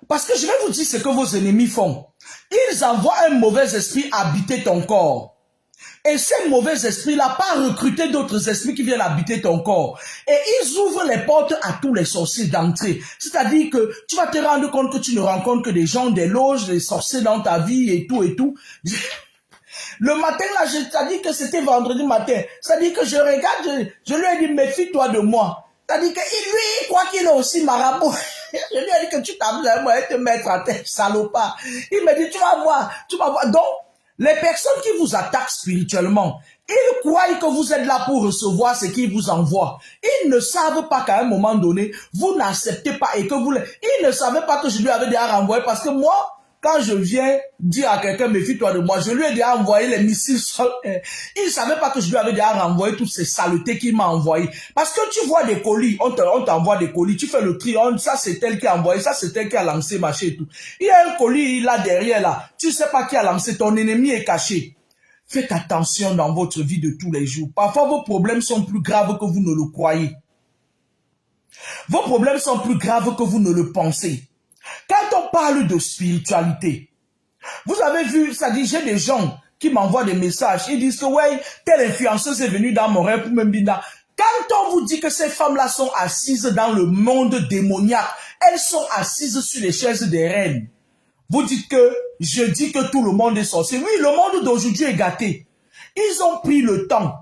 Parce que je vais vous dire ce que vos ennemis font. Ils envoient un mauvais esprit habiter ton corps. Et ces mauvais esprits-là, pas recruter d'autres esprits qui viennent habiter ton corps. Et ils ouvrent les portes à tous les sorciers d'entrée. C'est-à-dire que tu vas te rendre compte que tu ne rencontres que des gens, des loges, des sorciers dans ta vie et tout et tout. Le matin, là, c'est-à-dire que c'était vendredi matin. C'est-à-dire que je regarde, je lui ai dit, méfie-toi de moi. C'est-à-dire que lui, il croit qu'il est aussi marabout. Je lui ai dit que tu t'amuses à moi et te mettre à terre, salopard. Il me dit, tu vas voir, tu vas voir. Donc, les personnes qui vous attaquent spirituellement, ils croient que vous êtes là pour recevoir ce qu'ils vous envoient. Ils ne savent pas qu'à un moment donné, vous n'acceptez pas et que vous... Ils ne savaient pas que je lui avais déjà renvoyé parce que moi, quand je viens dire à quelqu'un, méfie-toi de moi, je lui ai déjà envoyé les missiles. Il ne savait pas que je lui avais déjà renvoyé toutes ces saletés qu'il m'a envoyées. Parce que tu vois des colis, on t'envoie des colis, tu fais le tri, ça c'est tel qui a envoyé, ça c'est tel qui a lancé, machin et tout. Il y a un colis là derrière là, tu ne sais pas qui a lancé, ton ennemi est caché. Faites attention dans votre vie de tous les jours. Parfois vos problèmes sont plus graves que vous ne le croyez. Vos problèmes sont plus graves que vous ne le pensez. Quand on parle de spiritualité, vous avez vu, ça dit, j'ai des gens qui m'envoient des messages, ils disent que ouais, telle influenceuse est venue dans mon rêve pour me dire. Quand on vous dit que ces femmes-là sont assises dans le monde démoniaque, elles sont assises sur les chaises des reines. Vous dites que je dis que tout le monde est sorcier. Oui, le monde d'aujourd'hui est gâté. Ils ont pris le temps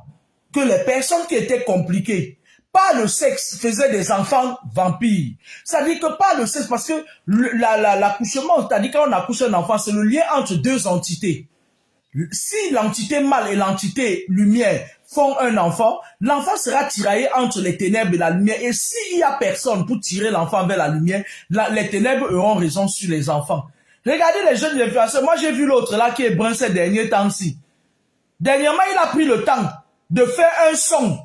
que les personnes qui étaient compliquées, par le sexe, faisaient des enfants vampires. Ça dit que par le sexe, parce que l'accouchement, c'est-à-dire quand on accouche un enfant, c'est le lien entre deux entités. Si l'entité mâle et l'entité lumière font un enfant, l'enfant sera tiraillé entre les ténèbres et la lumière. Et s'il n'y a personne pour tirer l'enfant vers la lumière, les ténèbres auront raison sur les enfants. Regardez les jeunes influenceurs. Moi, j'ai vu l'autre là qui est brun ces derniers temps-ci. Dernièrement, il a pris le temps de faire un son.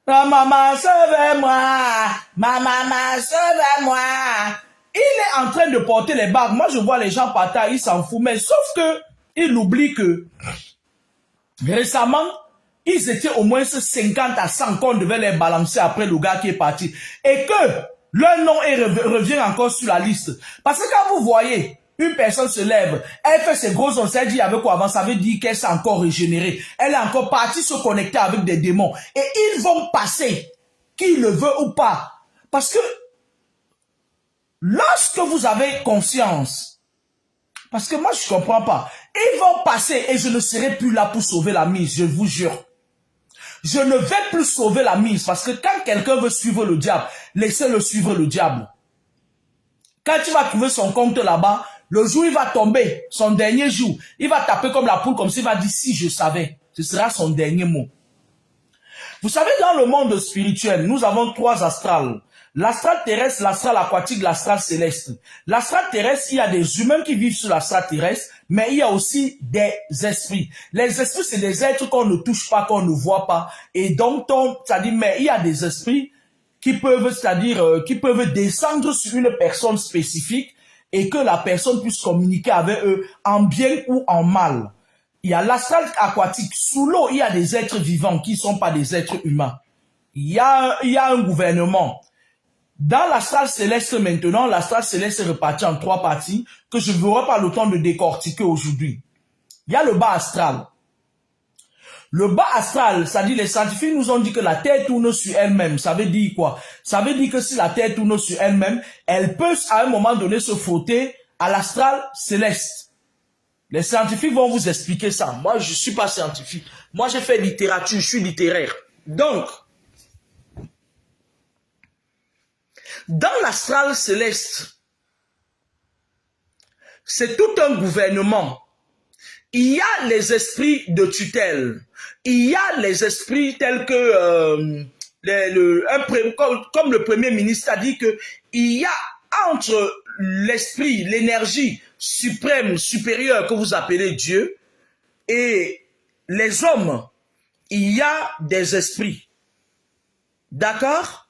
Maman, sauvez-moi. Maman, sauvez-moi. Il est en train de porter les bagues. Moi, je vois les gens partir, ils s'en foutent. Mais sauf que, il oublie que récemment, ils étaient au moins 50 à 100 qu'on devait les balancer après le gars qui est parti. Et que leur nom revient encore sur la liste. Parce que quand vous voyez une personne se lève, elle fait ses gros ongles, elle dit avec quoi avant, ça veut dire qu'elle s'est encore régénérée. Elle est encore partie se connecter avec des démons. Et ils vont passer, qu'ils le veulent ou pas. Parce que lorsque vous avez conscience, parce que moi je ne comprends pas, ils vont passer et je ne serai plus là pour sauver la mise, je vous jure. Je ne vais plus sauver la mise parce que quand quelqu'un veut suivre le diable, laissez-le suivre le diable. Quand tu vas trouver son compte là-bas, le jour il va tomber, son dernier jour, il va taper comme la poule, comme s'il va dire si je savais, ce sera son dernier mot. Vous savez, dans le monde spirituel, nous avons 3 astrales. L'astral terrestre, l'astral aquatique, l'astral céleste. L'astral terrestre, il y a des humains qui vivent sur l'astral terrestre, mais il y a aussi des esprits. Les esprits, c'est des êtres qu'on ne touche pas, qu'on ne voit pas. Et donc, c'est-à-dire, mais il y a des esprits qui peuvent, c'est-à-dire, qui peuvent descendre sur une personne spécifique et que la personne puisse communiquer avec eux en bien ou en mal. Il y a l'astral aquatique. Sous l'eau, il y a des êtres vivants qui ne sont pas des êtres humains. Il y a un gouvernement. Dans l'astral céleste maintenant, l'astral céleste est reparti en 3 parties que je n'aurai pas le temps de décortiquer aujourd'hui. Il y a le bas astral. Le bas astral, ça dit les scientifiques nous ont dit que la Terre tourne sur elle-même. Ça veut dire quoi? Ça veut dire que si la Terre tourne sur elle-même, elle peut à un moment donné se frotter à l'astral céleste. Les scientifiques vont vous expliquer ça. Moi, je ne suis pas scientifique. Moi, j'ai fait littérature, je suis littéraire. Donc, dans l'astral céleste, c'est tout un gouvernement. Il y a les esprits de tutelle. Il y a les esprits tels que comme le Premier ministre a dit que il y a entre l'esprit, l'énergie suprême, supérieure que vous appelez Dieu et les hommes, il y a des esprits. D'accord?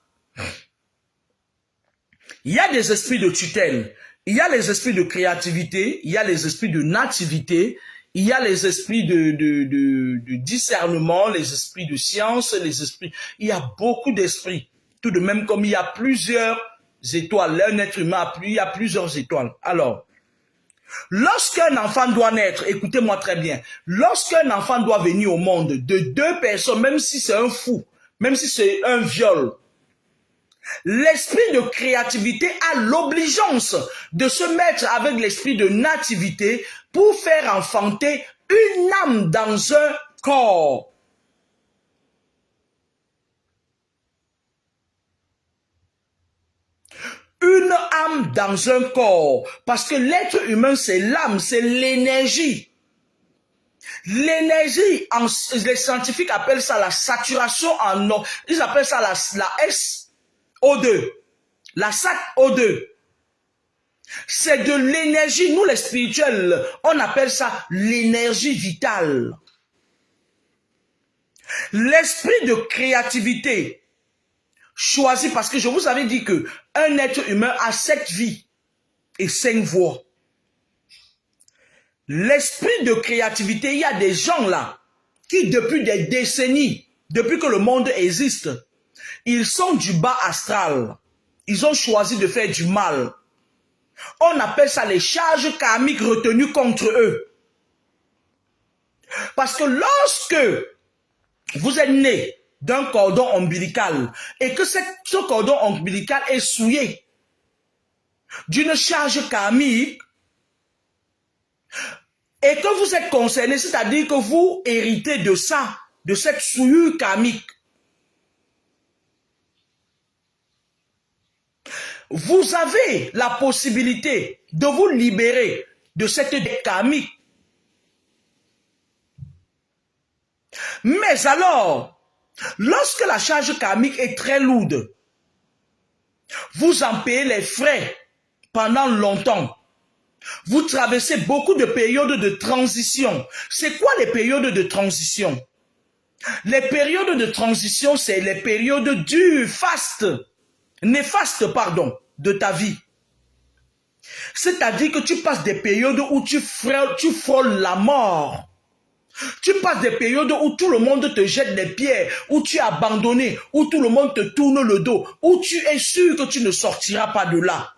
Il y a des esprits de tutelle, il y a les esprits de créativité, il y a les esprits de nativité, Il y a les esprits de discernement, les esprits de science, les esprits... Il y a beaucoup d'esprits. Tout de même, comme il y a plusieurs étoiles, un être humain, il y a plusieurs étoiles. Alors, lorsqu'un enfant doit naître, écoutez-moi très bien, lorsqu'un enfant doit venir au monde de deux personnes, même si c'est un fou, même si c'est un viol, l'esprit de créativité a l'obligeance de se mettre avec l'esprit de nativité pour faire enfanter une âme dans un corps. Une âme dans un corps. Parce que l'être humain, c'est l'âme, c'est l'énergie. L'énergie, les scientifiques appellent ça la saturation en eau. Ils appellent ça la SO2. La SAT-O2. C'est de l'énergie. Nous, les spirituels, on appelle ça l'énergie vitale. L'esprit de créativité choisi, parce que je vous avais dit que un être humain a 7 vies et 5 voix. L'esprit de créativité, il y a des gens là qui depuis des décennies, depuis que le monde existe, ils sont du bas astral. Ils ont choisi de faire du mal. On appelle ça les charges karmiques retenues contre eux. Parce que lorsque vous êtes né d'un cordon ombilical et que ce cordon ombilical est souillé d'une charge karmique et que vous êtes concerné, c'est-à-dire que vous héritez de ça, de cette souillure karmique, vous avez la possibilité de vous libérer de cette dette karmique. Mais alors, lorsque la charge karmique est très lourde, vous en payez les frais pendant longtemps. Vous traversez beaucoup de périodes de transition. C'est quoi les périodes de transition? Les périodes de transition, c'est les périodes dures, néfastes, de ta vie. C'est-à-dire que tu passes des périodes où tu frôles la mort. Tu passes des périodes où tout le monde te jette des pierres, où tu es abandonné, où tout le monde te tourne le dos, où tu es sûr que tu ne sortiras pas de là.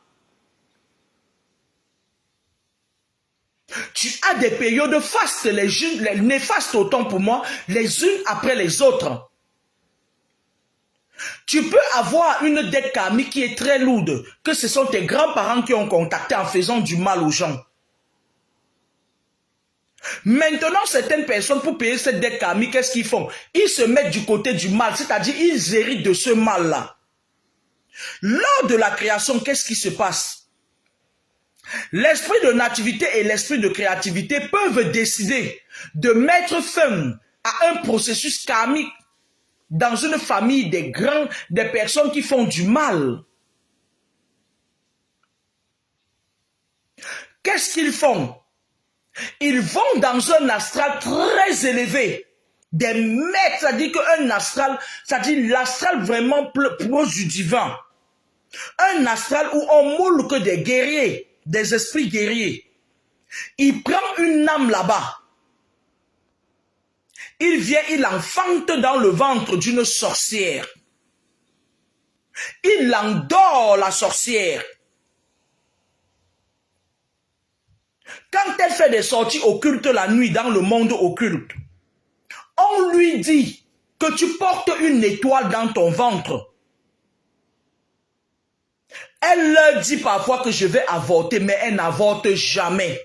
Tu as des périodes fastes, les néfastes autant pour moi, les unes après les autres. Tu peux avoir une dette karmique qui est très lourde, que ce sont tes grands-parents qui ont contacté en faisant du mal aux gens. Maintenant, certaines personnes, pour payer cette dette karmique, qu'est-ce qu'ils font? Ils se mettent du côté du mal, c'est-à-dire ils héritent de ce mal-là. Lors de la création, qu'est-ce qui se passe? L'esprit de nativité et l'esprit de créativité peuvent décider de mettre fin à un processus karmique dans une famille des personnes qui font du mal. Qu'est-ce qu'ils font? Ils vont dans un astral très élevé. Des maîtres, c'est-à-dire qu'un astral, c'est-à-dire l'astral vraiment proche du divin. Un astral où on moule que des guerriers, des esprits guerriers. Il prend une âme là-bas. Il vient, il enfante dans le ventre d'une sorcière. Il endort la sorcière. Quand elle fait des sorties occultes la nuit dans le monde occulte, on lui dit que tu portes une étoile dans ton ventre. Elle leur dit parfois que je vais avorter, mais elle n'avorte jamais.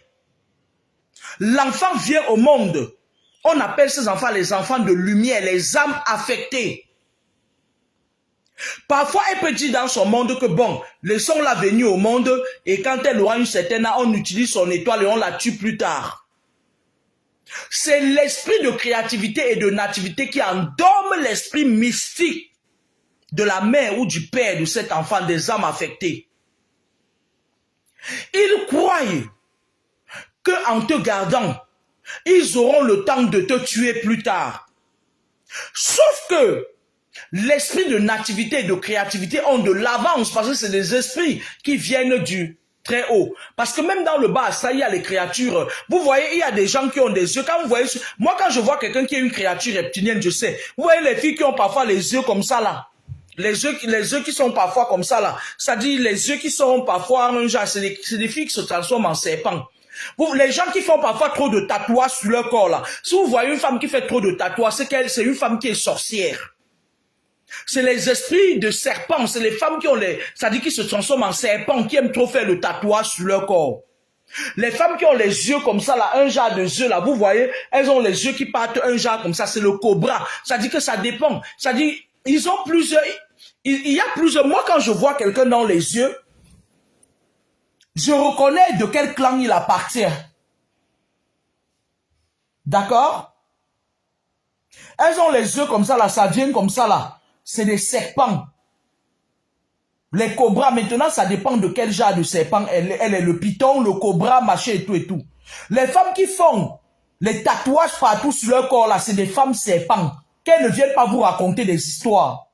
L'enfant vient au monde. On appelle ces enfants les enfants de lumière, les âmes affectées. Parfois, elle peut dire dans son monde que bon, laissons-la venir au monde et quand elle aura une certaine âge, on utilise son étoile et on la tue plus tard. C'est l'esprit de créativité et de nativité qui endorme l'esprit mystique de la mère ou du père de cet enfant, des âmes affectées. Ils croient qu'en te gardant, ils auront le temps de te tuer plus tard. Sauf que l'esprit de nativité et de créativité ont de l'avance parce que c'est des esprits qui viennent du très haut. Parce que même dans le bas, ça, il y a les créatures. Vous voyez, il y a des gens qui ont des yeux. Quand vous voyez, moi, quand je vois quelqu'un qui est une créature reptilienne, je sais. Vous voyez les filles qui ont parfois les yeux comme ça, là. Les yeux qui sont parfois comme ça, là. C'est-à-dire, les yeux qui sont parfois un genre, c'est des filles qui se transforment en serpents. Les gens qui font parfois trop de tatouages sur leur corps, là. Si vous voyez une femme qui fait trop de tatouages, c'est une femme qui est sorcière. C'est les esprits de serpents, c'est les femmes qui ont c'est-à-dire qui se transforment en serpents, qui aiment trop faire le tatouage sur leur corps. Les femmes qui ont les yeux comme ça, là, un genre de yeux, là, vous voyez, elles ont les yeux qui partent un genre comme ça, c'est le cobra. C'est-à-dire que ça dépend. C'est-à-dire, ils ont plusieurs, il y a plusieurs, moi quand je vois quelqu'un dans les yeux, je reconnais de quel clan il appartient. D'accord? Elles ont les yeux comme ça, là, ça vient comme ça, là. C'est des serpents. Les cobras, maintenant, ça dépend de quel genre de serpent elle est. Le python, le cobra, machin et tout et tout. Les femmes qui font les tatouages partout sur leur corps, là, c'est des femmes serpents. Qu'elles ne viennent pas vous raconter des histoires.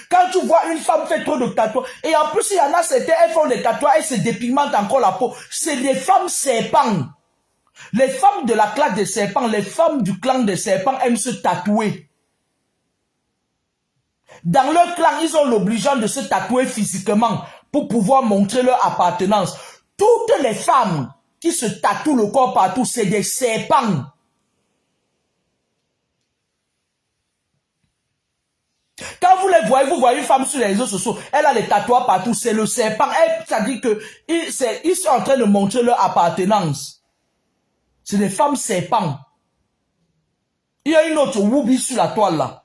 Quand tu vois une femme faire trop de tatouages, et en plus, il y en a certaines, elles font des tatouages, elles se dépigmentent encore la peau. C'est des femmes serpents. Les femmes de la classe des serpents, les femmes du clan des serpents aiment se tatouer. Dans leur clan, ils ont l'obligation de se tatouer physiquement pour pouvoir montrer leur appartenance. Toutes les femmes qui se tatouent le corps partout, c'est des serpents. Quand vous les voyez, vous voyez une femme sur les réseaux sociaux, elle a les tatouages partout, c'est le serpent. Ça dit que ils sont en train de montrer leur appartenance. C'est des femmes serpents. Il y a une autre Woubi sur la toile là.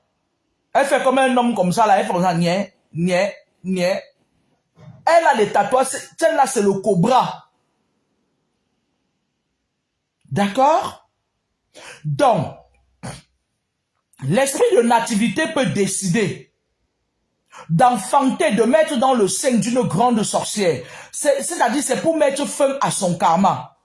Elle fait comme un homme comme ça, là, elle fait comme ça, niais, niais, niais. Elle a des tatouages, celle-là, c'est le cobra. D'accord? Donc, l'esprit de nativité peut décider d'enfanter, de mettre dans le sein d'une grande sorcière. C'est-à-dire, c'est pour mettre fin à son karma.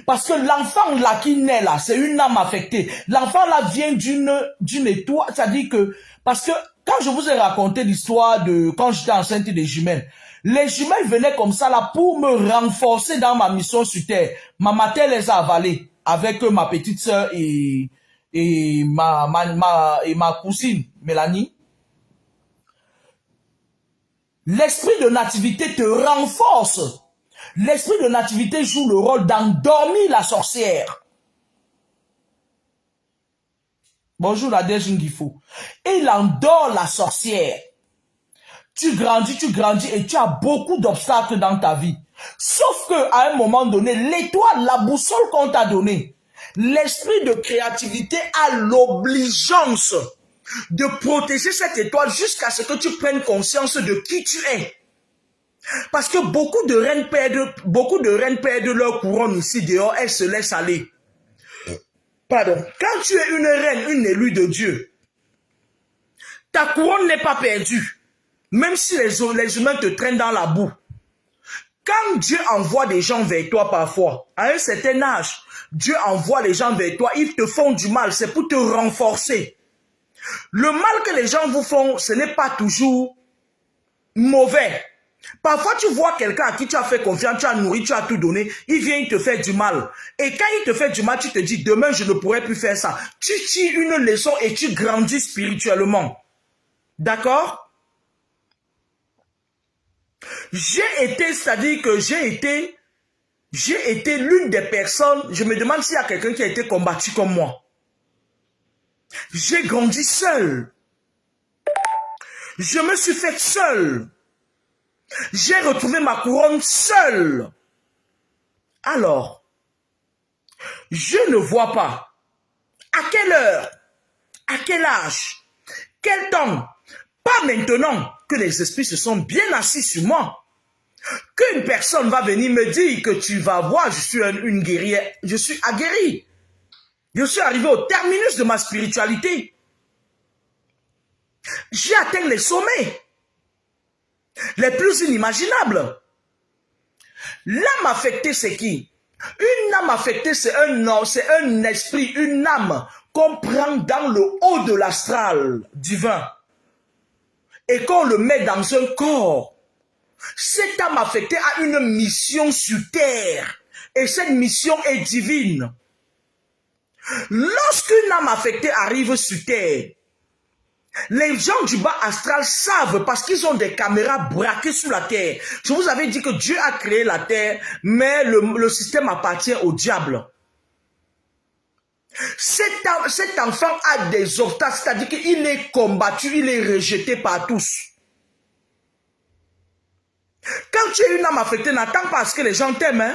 Parce que l'enfant là qui naît là, c'est une âme affectée. L'enfant là vient d'une étoile, c'est-à-dire que, parce que quand je vous ai raconté l'histoire de quand j'étais enceinte des jumelles, les jumelles venaient comme ça là pour me renforcer dans ma mission sur terre. Ma mère les a avalées avec ma petite sœur et ma cousine Mélanie. L'esprit de nativité te renforce. L'esprit de nativité joue le rôle d'endormir la sorcière. Bonjour la déesse Ngifo. Il endort la sorcière. Tu grandis et tu as beaucoup d'obstacles dans ta vie. Sauf que à un moment donné, l'étoile, la boussole qu'on t'a donnée, l'esprit de créativité a l'obligeance de protéger cette étoile jusqu'à ce que tu prennes conscience de qui tu es. Parce que beaucoup de reines perdent leur couronne ici dehors, elles se laissent aller. Pardon. Quand tu es une reine, une élue de Dieu, ta couronne n'est pas perdue. Même si les humains te traînent dans la boue. Quand Dieu envoie des gens vers toi parfois, à un certain âge, Dieu envoie les gens vers toi, ils te font du mal, c'est pour te renforcer. Le mal que les gens vous font, ce n'est pas toujours mauvais. Parfois, tu vois quelqu'un à qui tu as fait confiance, tu as nourri, tu as tout donné, il vient, il te fait du mal. Et quand il te fait du mal, tu te dis, demain, je ne pourrai plus faire ça. Tu tires une leçon et tu grandis spirituellement. D'accord? J'ai été, c'est-à-dire que j'ai été l'une des personnes, je me demande s'il y a quelqu'un qui a été combattu comme moi. J'ai grandi seul. Je me suis fait seul. J'ai retrouvé ma couronne seule. Alors, je ne vois pas à quelle heure, à quel âge, quel temps, pas maintenant que les esprits se sont bien assis sur moi, qu'une personne va venir me dire que tu vas voir, je suis une guerrière, je suis aguerri. Je suis arrivé au terminus de ma spiritualité. J'ai atteint les sommets les plus inimaginables. L'âme affectée, c'est qui? Une âme affectée, c'est un esprit, une âme qu'on prend dans le haut de l'astral divin et qu'on le met dans un corps. Cette âme affectée a une mission sur terre. Et cette mission est divine. Lorsqu'une âme affectée arrive sur terre, les gens du bas astral savent parce qu'ils ont des caméras braquées sur la terre. Je vous avais dit que Dieu a créé la terre, mais le système appartient au diable. Cet enfant a des obstacles, c'est-à-dire qu'il est combattu, il est rejeté par tous. Quand tu es une âme affectée, n'attends pas à ce que les gens t'aiment. Hein?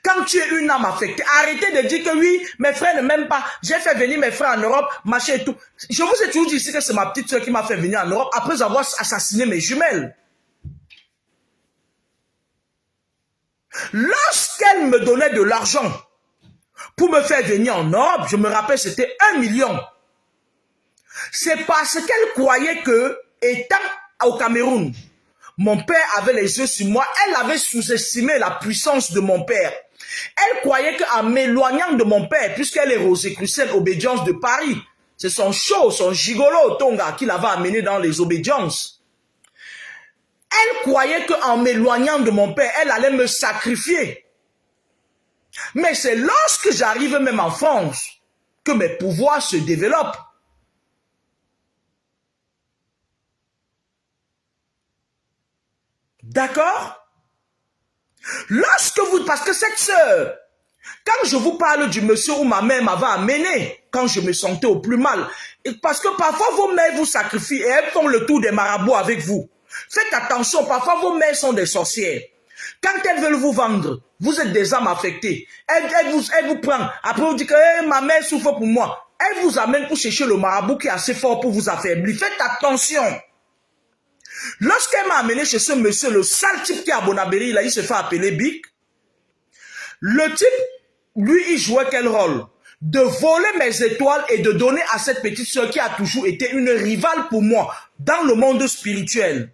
Quand tu es une âme affectée, arrêtez de dire que oui, mes frères ne m'aiment pas. J'ai fait venir mes frères en Europe, machin et tout. Je vous ai toujours dit ici que c'est ma petite soeur qui m'a fait venir en Europe après avoir assassiné mes jumelles. Lorsqu'elle me donnait de l'argent pour me faire venir en Europe, je me rappelle, c'était 1 million. C'est parce qu'elle croyait que, étant au Cameroun, mon père avait les yeux sur moi. Elle avait sous-estimé la puissance de mon père. Elle croyait qu'en m'éloignant de mon père, puisqu'elle est Rosicrucienne, obédience de Paris, c'est son show, son gigolo Tonga qui l'avait amené dans les obédiences. Elle croyait qu'en m'éloignant de mon père, elle allait me sacrifier. Mais c'est lorsque j'arrive même en France que mes pouvoirs se développent. D'accord? Lorsque vous... Parce que cette sœur, quand je vous parle du monsieur où ma mère m'avait amené, quand je me sentais au plus mal, parce que parfois vos mères vous sacrifient et elles font le tour des marabouts avec vous. Faites attention, parfois vos mères sont des sorcières. Quand elles veulent vous vendre, vous êtes des âmes affectées. Elle vous prend. Après, vous dites que hey, ma mère souffre pour moi. Elle vous amène pour chercher le marabout qui est assez fort pour vous affaiblir. Faites attention. Lorsqu'elle m'a amené chez ce monsieur, le sale type qui est à Bonabéry, il se fait appeler Big. Le type, lui, il jouait quel rôle? De voler mes étoiles et de donner à cette petite soeur qui a toujours été une rivale pour moi dans le monde spirituel.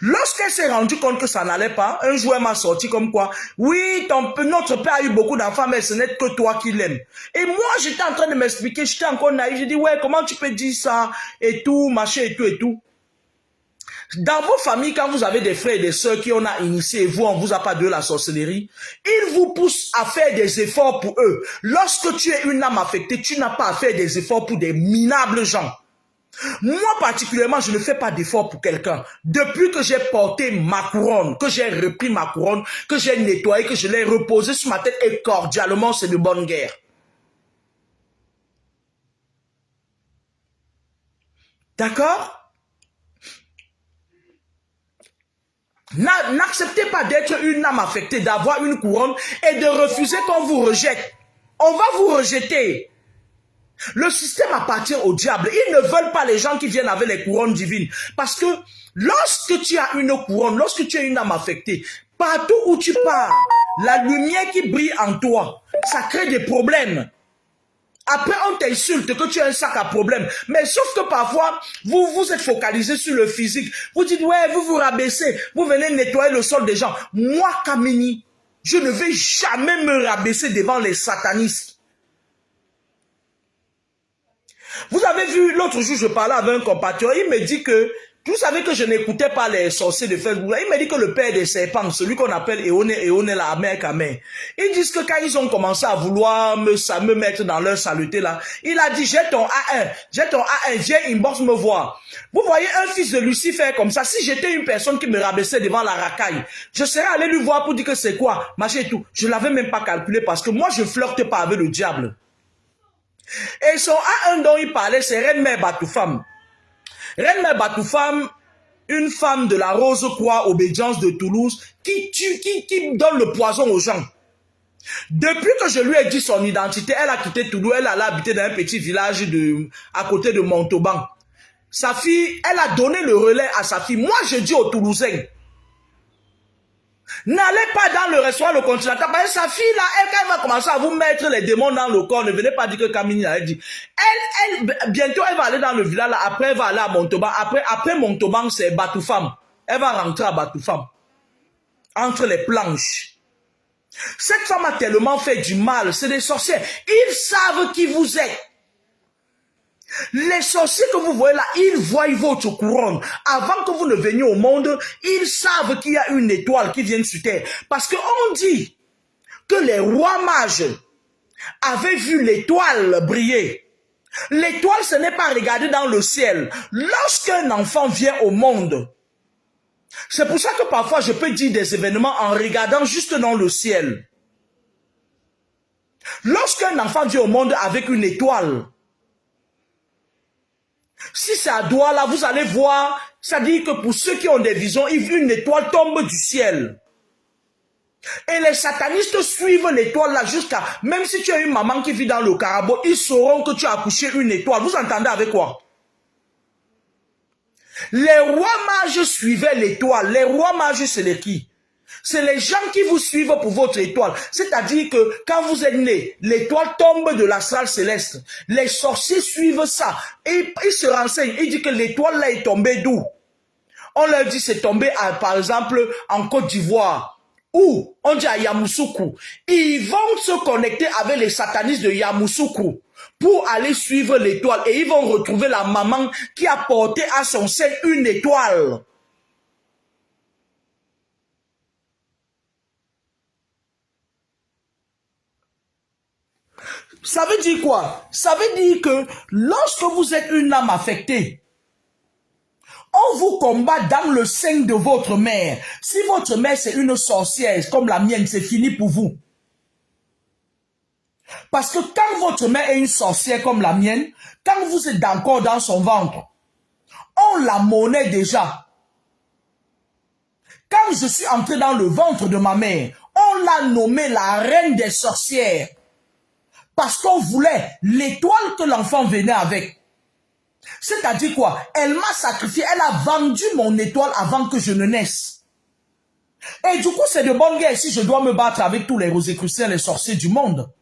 Lorsqu'elle s'est rendue compte que ça n'allait pas, un jour elle m'a sorti comme quoi, oui, notre père a eu beaucoup d'enfants, mais ce n'est que toi qui l'aimes. Et moi, j'étais en train de m'expliquer, j'étais encore naïf, j'ai dit, ouais, comment tu peux dire ça, et tout, machin, et tout, et tout. Dans vos familles, quand vous avez des frères et des sœurs qui on a initié et vous, on vous a pas de la sorcellerie, ils vous poussent à faire des efforts pour eux. Lorsque tu es une âme affectée, tu n'as pas à faire des efforts pour des minables gens. Moi particulièrement, je ne fais pas d'efforts pour quelqu'un. Depuis que j'ai porté ma couronne, que j'ai repris ma couronne, que j'ai nettoyé, que je l'ai reposée sur ma tête et cordialement, c'est de bonne guerre. D'accord? N'acceptez pas d'être une âme affectée, d'avoir une couronne et de refuser qu'on vous rejette. On va vous rejeter. Le système appartient au diable. Ils ne veulent pas les gens qui viennent avec les couronnes divines. Parce que lorsque tu as une couronne, lorsque tu es une âme affectée, partout où tu pars, la lumière qui brille en toi, ça crée des problèmes. Après, on t'insulte que tu as un sac à problème. Mais sauf que parfois, vous êtes focalisé sur le physique. Vous dites, ouais, vous vous rabaissez. Vous venez nettoyer le sol des gens. Moi, Kameni, je ne vais jamais me rabaisser devant les satanistes. Vous avez vu, l'autre jour, je parlais avec un compatriote. Il me dit que, vous savez que je n'écoutais pas les sorciers de Facebook. Il me dit que le père des serpents, celui qu'on appelle Éoné la mère Kamé, ils disent que quand ils ont commencé à vouloir me mettre dans leur saleté là, il a dit, j'ai ton A1, viens inbox me voir. Vous voyez un fils de Lucifer comme ça, si j'étais une personne qui me rabaissait devant la racaille, je serais allé lui voir pour dire que c'est quoi, machin et tout. Je l'avais même pas calculé parce que moi je flirte pas avec le diable. Et son A1 dont il parlait, c'est Reine Mère Batoufam. Reine Mère Batoufam, une femme de la Rose-Croix, obédience de Toulouse, qui donne le poison aux gens. Depuis que je lui ai dit son identité, elle a quitté Toulouse, elle allait habiter dans un petit village à côté de Montauban. Sa fille, elle a donné le relais à sa fille. Moi, je dis aux Toulousains, n'allez pas dans le restaurant Le Continental, parce que sa fille là, quand elle va commencer à vous mettre les démons dans le corps, ne venez pas dire que Kamini a dit. Bientôt elle va aller dans le village là, après elle va aller à Montauban, après Montauban c'est Batoufam. Elle va rentrer à Batoufam. Entre les planches. Cette femme a tellement fait du mal, c'est des sorcières. Ils savent qui vous êtes. Les sorciers que vous voyez là, ils voient votre couronne. Avant que vous ne veniez au monde, ils savent qu'il y a une étoile qui vient sur terre. Parce qu'on dit que les rois mages avaient vu l'étoile briller. L'étoile, ce n'est pas regarder dans le ciel. Lorsqu'un enfant vient au monde, c'est pour ça que parfois je peux dire des événements en regardant juste dans le ciel. Lorsqu'un enfant vient au monde avec une étoile, si c'est à Douala, vous allez voir, ça dit que pour ceux qui ont des visions, une étoile tombe du ciel. Et les satanistes suivent l'étoile là jusqu'à... Même si tu as une maman qui vit dans le Carabo, ils sauront que tu as accouché une étoile. Vous entendez avec quoi? Les rois mages suivaient l'étoile. Les rois mages, c'est les qui? C'est les gens qui vous suivent pour votre étoile. C'est-à-dire que quand vous êtes né, l'étoile tombe de l'astral céleste. Les sorciers suivent ça. Et ils se renseignent. Ils disent que l'étoile là est tombée d'où? On leur dit c'est tombé par exemple en Côte d'Ivoire. Ou on dit à Yamoussoukro. Ils vont se connecter avec les satanistes de Yamoussoukro pour aller suivre l'étoile. Et ils vont retrouver la maman qui a porté à son sein une étoile. Ça veut dire quoi? Ça veut dire que lorsque vous êtes une âme affectée, on vous combat dans le sein de votre mère. Si votre mère c'est une sorcière comme la mienne, c'est fini pour vous. Parce que quand votre mère est une sorcière comme la mienne, quand vous êtes encore dans son ventre, on la monnaie déjà. Quand je suis entré dans le ventre de ma mère, on l'a nommée la reine des sorcières. Parce qu'on voulait l'étoile que l'enfant venait avec. C'est-à-dire quoi? Elle m'a sacrifié, elle a vendu mon étoile avant que je ne naisse. Et du coup, c'est de bonne guerre si je dois me battre avec tous les rosicruciens, les sorciers du monde.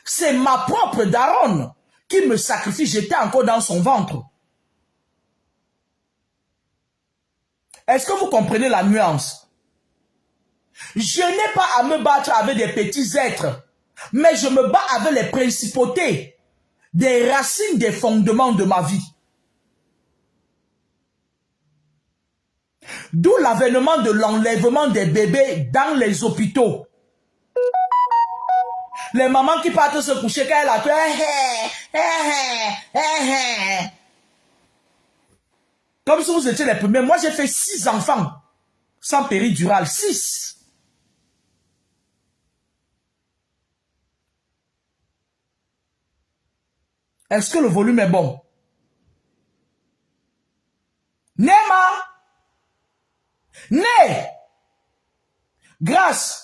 C'est ma propre daronne qui me sacrifie, j'étais encore dans son ventre. Est-ce que vous comprenez la nuance? Je n'ai pas à me battre avec des petits êtres, mais je me bats avec les principautés, des racines, des fondements de ma vie. D'où l'avènement de l'enlèvement des bébés dans les hôpitaux. Les mamans qui partent se coucher quand elle a comme si vous étiez les premiers. Moi, j'ai fait 6 enfants sans péridurale. 6. Est-ce que le volume est bon? Nema! Né! Grâce!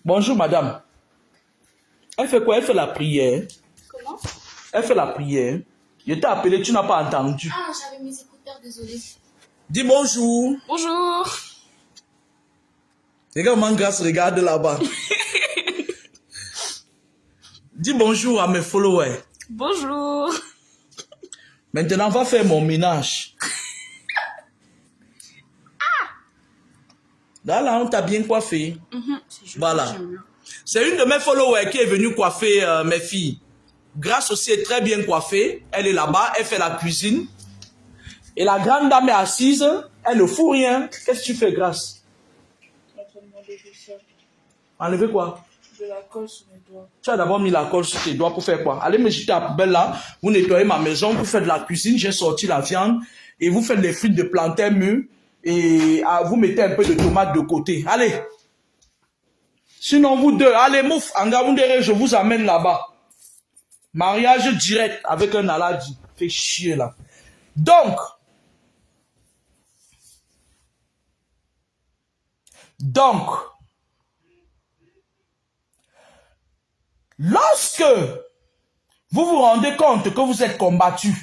Bonjour madame. Elle fait quoi? Elle fait la prière. Comment? Elle fait la prière. Je t'ai appelé, tu n'as pas entendu. Ah, j'avais mes écouteurs, désolé. Dis bonjour. Bonjour. Regarde comment Grâce regarde là-bas. Dis bonjour à mes followers. Bonjour. Maintenant, on va faire mon ménage. Là, on t'a bien coiffé. Voilà. C'est une de mes followers qui est venue coiffer mes filles. Grâce aussi est très bien coiffée. Elle est là-bas, elle fait la cuisine. Et la grande dame est assise, elle ne fout rien. Qu'est-ce que tu fais, Grâce? Enlever quoi? De la colle sur mes doigts. Tu as d'abord mis la colle sur tes doigts pour faire quoi? Allez me jeter à la poubelle là. Vous nettoyez ma maison, vous faites de la cuisine, j'ai sorti la viande. Et vous faites les frites de plantain mûr. Et vous mettez un peu de tomate de côté. Allez. Sinon, vous deux, allez, mouf, en Gaboundéré, je vous amène là-bas. Mariage direct avec un aladi. Fait chier là. Donc, lorsque vous vous rendez compte que vous êtes combattu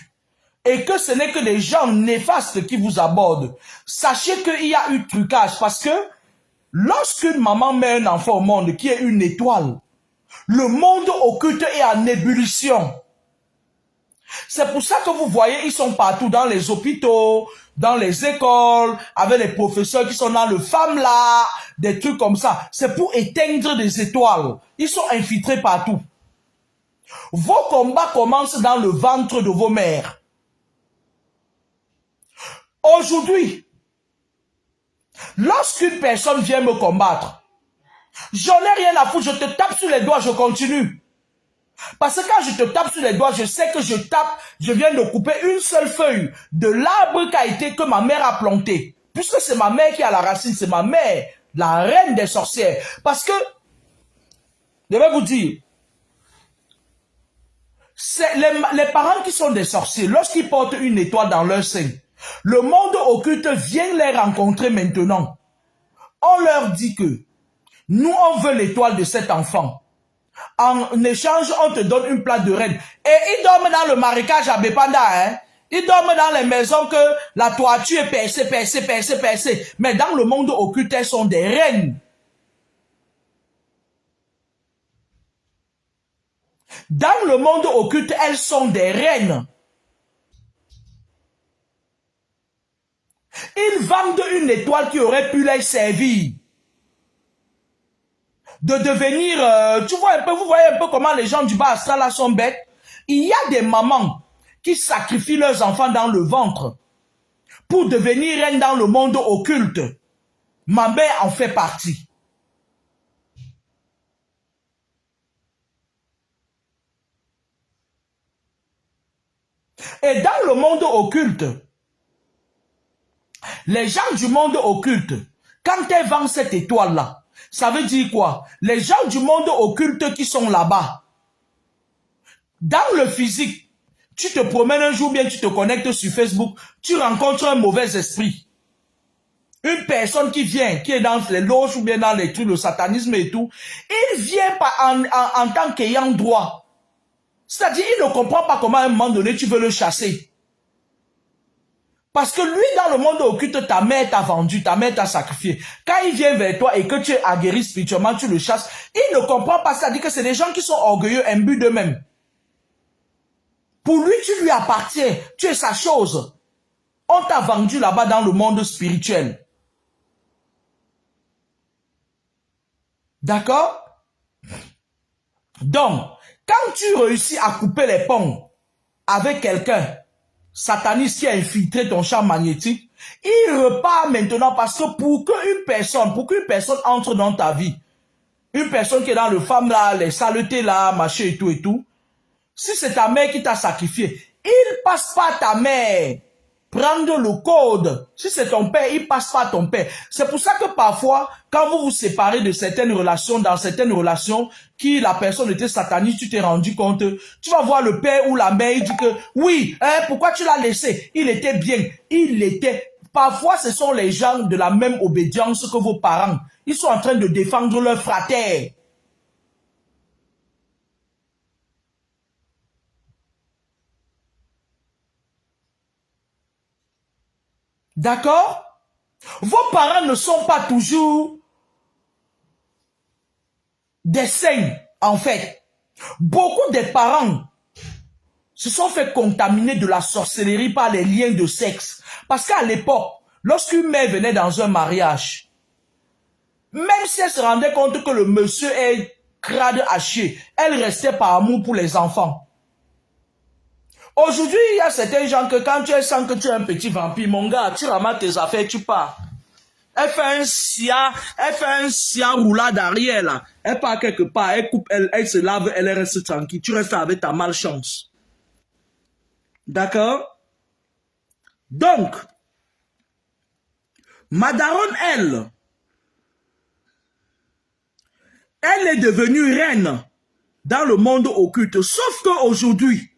et que ce n'est que des gens néfastes qui vous abordent, sachez qu'il y a eu trucage parce que lorsqu'une maman met un enfant au monde qui est une étoile, le monde occulte est en ébullition. C'est pour ça que vous voyez, ils sont partout dans les hôpitaux, dans les écoles, avec les professeurs qui sont dans le FAMLA, des trucs comme ça. C'est pour éteindre des étoiles. Ils sont infiltrés partout. Vos combats commencent dans le ventre de vos mères. Aujourd'hui, lorsqu'une personne vient me combattre, j'en ai rien à foutre, je te tape sur les doigts, je continue. Parce que quand je te tape sur les doigts, je sais que je viens de couper une seule feuille de l'arbre que ma mère a planté. Puisque c'est ma mère qui a la racine, c'est ma mère, la reine des sorcières. Parce que, je vais vous dire, c'est les parents qui sont des sorciers, lorsqu'ils portent une étoile dans leur sein, le monde occulte vient les rencontrer maintenant. On leur dit que nous, on veut l'étoile de cet enfant. En échange, on te donne une plate de reine. Et ils dorment dans le marécage à Bepanda, hein. Ils dorment dans les maisons que la toiture est percée. Mais dans le monde occulte, elles sont des reines. Dans le monde occulte, elles sont des reines. Ils vendent une étoile qui aurait pu les servir. De devenir, tu vois un peu, vous voyez un peu comment les gens du bas astral là sont bêtes. Il y a des mamans qui sacrifient leurs enfants dans le ventre pour devenir reines dans le monde occulte. Ma mère en fait partie. Et dans le monde occulte, les gens du monde occulte, quand elles vendent cette étoile-là, ça veut dire quoi? Les gens du monde occulte qui sont là-bas, dans le physique, tu te promènes un jour, bien tu te connectes sur Facebook, tu rencontres un mauvais esprit. Une personne qui vient, qui est dans les loges ou bien dans les trucs, le satanisme et tout, il vient en tant qu'ayant droit. C'est-à-dire, il ne comprend pas comment à un moment donné tu veux le chasser. Parce que lui, dans le monde occulte, ta mère t'a vendu, ta mère t'a sacrifié. Quand il vient vers toi et que tu es aguerri spirituellement, tu le chasses, il ne comprend pas. C'est-à-dire que c'est des gens qui sont orgueilleux, imbus d'eux-mêmes. Pour lui, tu lui appartiens. Tu es sa chose. On t'a vendu là-bas dans le monde spirituel. D'accord? Donc, quand tu réussis à couper les ponts avec quelqu'un, sataniste qui a infiltré ton champ magnétique, il repart maintenant parce que pour qu'une personne entre dans ta vie, une personne qui est dans le femme là, les saletés là, machin et tout, si c'est ta mère qui t'a sacrifié, il passe pas ta mère. Prendre le code. Si c'est ton père, il passe pas ton père. C'est pour ça que parfois, quand vous vous séparez de certaines relations, dans certaines relations, qui la personne était sataniste, tu t'es rendu compte, tu vas voir le père ou la mère, il dit que, oui, pourquoi tu l'as laissé? Il était bien. Parfois, ce sont les gens de la même obédience que vos parents. Ils sont en train de défendre leur frère. D'accord? Vos parents ne sont pas toujours des saints, en fait. Beaucoup des parents se sont fait contaminer de la sorcellerie par les liens de sexe. Parce qu'à l'époque, lorsqu'une mère venait dans un mariage, même si elle se rendait compte que le monsieur est crade à chier, elle restait par amour pour les enfants. Aujourd'hui, il y a certains gens que quand tu sens que tu es un petit vampire, mon gars, tu ramasses tes affaires, tu pars. Elle fait un sia roulade derrière là. Elle part quelque part, elle coupe, elle se lave, elle reste tranquille. Tu restes avec ta malchance. D'accord? Donc, ma daronne, elle est devenue reine dans le monde occulte. Sauf qu'aujourd'hui,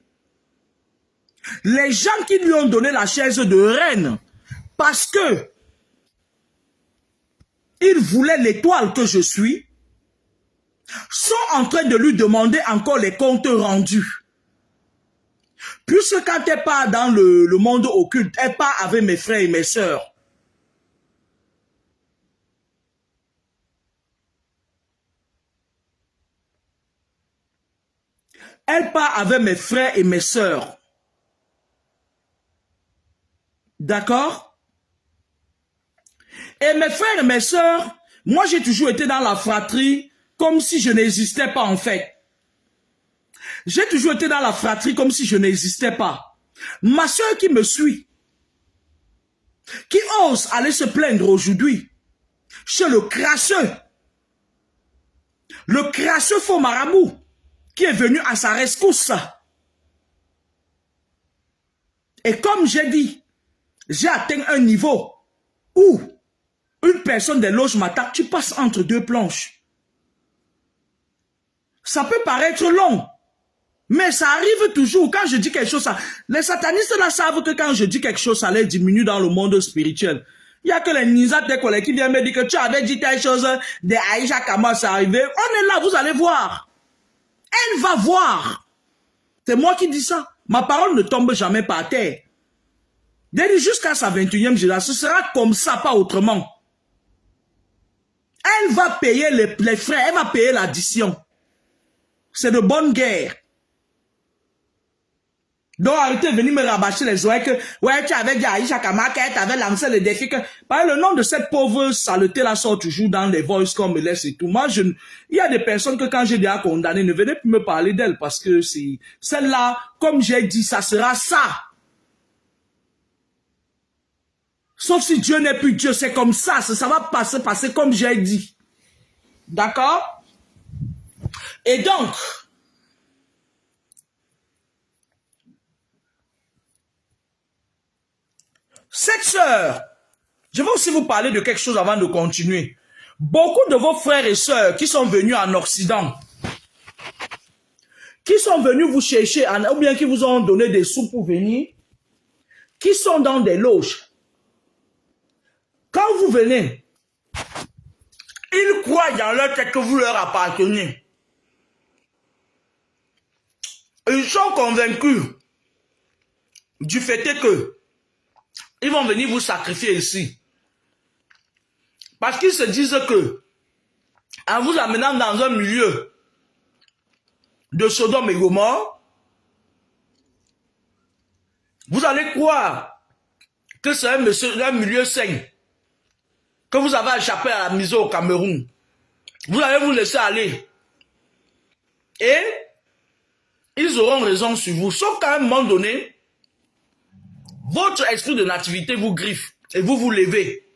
les gens qui lui ont donné la chaise de reine, parce que ils voulaient l'étoile que je suis, sont en train de lui demander encore les comptes rendus. Puisque quand elle part dans le monde occulte, elle part avec mes frères et mes sœurs. Elle part avec mes frères et mes sœurs. D'accord? Et mes frères et mes sœurs, moi j'ai toujours été dans la fratrie comme si je n'existais pas en fait. J'ai toujours été dans la fratrie comme si je n'existais pas. Ma sœur qui me suit, qui ose aller se plaindre aujourd'hui chez le crasseux faux marabout qui est venu à sa rescousse. Et comme j'ai dit, j'ai atteint un niveau où une personne des loges m'attaque, tu passes entre deux planches. Ça peut paraître long, mais ça arrive toujours. Quand je dis quelque chose, les satanistes là savent que quand je dis quelque chose, ça les diminue dans le monde spirituel. Il n'y a que les ninjas des collègues qui viennent me dire que tu avais dit telle chose de Aïcha Kama, c'est arrivé. On est là, vous allez voir. Elle va voir. C'est moi qui dis ça. Ma parole ne tombe jamais par terre. Jusqu'à sa 21e génération, ce sera comme ça, pas autrement. Elle va payer les frais, elle va payer l'addition. C'est de bonne guerre. Donc arrêtez de venir me rabâcher les oreilles que ouais, tu avais dit à Aïcha Kama qu'elle t'avait lancé le défi que le nom de cette pauvre saleté là sort toujours dans les voice qu'on me laisse et tout. Moi, il y a des personnes que quand j'ai déjà condamné, ne venez plus me parler d'elle parce que c'est celle-là, comme j'ai dit, ça sera ça. Sauf si Dieu n'est plus Dieu, c'est comme ça va passer comme j'ai dit. D'accord? Et donc, cette sœur, je vais aussi vous parler de quelque chose avant de continuer. Beaucoup de vos frères et sœurs qui sont venus en Occident, qui sont venus vous chercher, ou bien qui vous ont donné des sous pour venir, qui sont dans des loges, quand vous venez, ils croient dans leur tête que vous leur appartenez. Ils sont convaincus du fait que ils vont venir vous sacrifier ici. Parce qu'ils se disent que, en vous amenant dans un milieu de Sodome et Gomorrhe, vous allez croire que c'est un milieu sain, que vous avez échappé à la misère au Cameroun. Vous allez vous laisser aller. Et ils auront raison sur vous. Sauf qu'à un moment donné, votre esprit de nativité vous griffe et vous vous levez.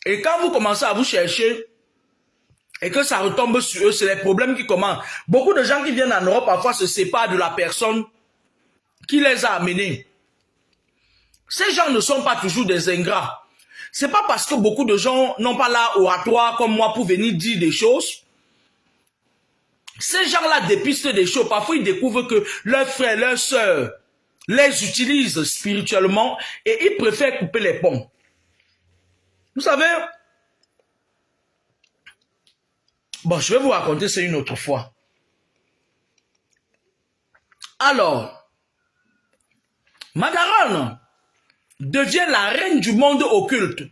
Et quand vous commencez à vous chercher et que ça retombe sur eux, c'est les problèmes qui commencent. Beaucoup de gens qui viennent en Europe parfois se séparent de la personne qui les a amenés. Ces gens ne sont pas toujours des ingrats. C'est pas parce que beaucoup de gens n'ont pas l'art oratoire comme moi pour venir dire des choses. Ces gens-là dépistent des choses. Parfois, ils découvrent que leurs frères, leurs sœurs les utilisent spirituellement et ils préfèrent couper les ponts. Vous savez, bon, je vais vous raconter ça une autre fois. Alors, Magaran devient la reine du monde occulte.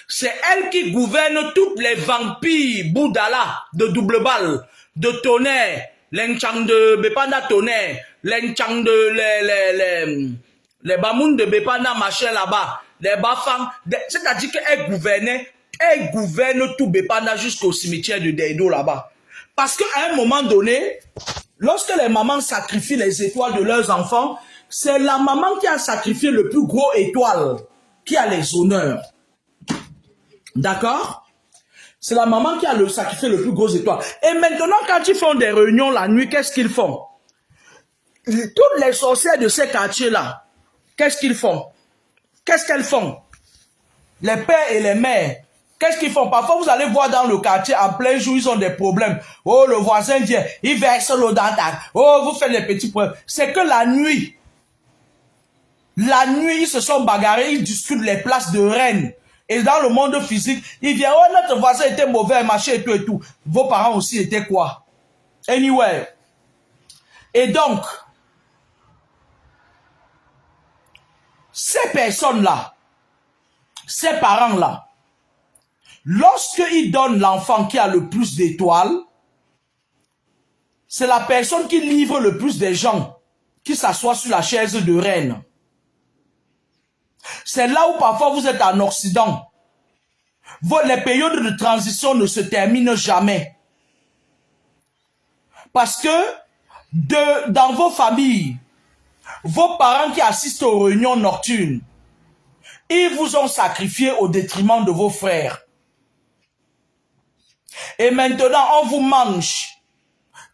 C'est elle qui gouverne toutes les vampires Boudala de double balle, de tonnerre, l'enchant de Bepanda tonnerre, l'enchant de les bamoun de Bepanda machin là-bas, les bafans, c'est-à-dire qu'elle gouverne tout Bepanda jusqu'au cimetière de Deido là-bas. Parce qu'à un moment donné, lorsque les mamans sacrifient les étoiles de leurs enfants, c'est la maman qui a sacrifié le plus gros étoile, qui a les honneurs. D'accord? C'est la maman qui a sacrifié le plus gros étoile. Et maintenant, quand ils font des réunions la nuit, qu'est-ce qu'ils font? Toutes les sorcières de ces quartiers-là, qu'est-ce qu'ils font? Qu'est-ce qu'elles font? Les pères et les mères, qu'est-ce qu'ils font? Parfois, vous allez voir dans le quartier, en plein jour, ils ont des problèmes. Oh, le voisin vient, il verse l'eau dans ta... Oh, vous faites les petits problèmes. C'est que la nuit, ils se sont bagarrés, ils discutent les places de reine. Et dans le monde physique, il vient, oh, notre voisin était mauvais, machin et tout et tout. Vos parents aussi étaient quoi? Anyway. Et donc, ces personnes-là, ces parents-là, lorsqu'ils donnent l'enfant qui a le plus d'étoiles, c'est la personne qui livre le plus des gens qui s'assoit sur la chaise de reine. C'est là où parfois vous êtes en Occident. Les périodes de transition ne se terminent jamais. Parce que dans vos familles, vos parents qui assistent aux réunions nocturnes, ils vous ont sacrifié au détriment de vos frères. Et maintenant, on vous mange.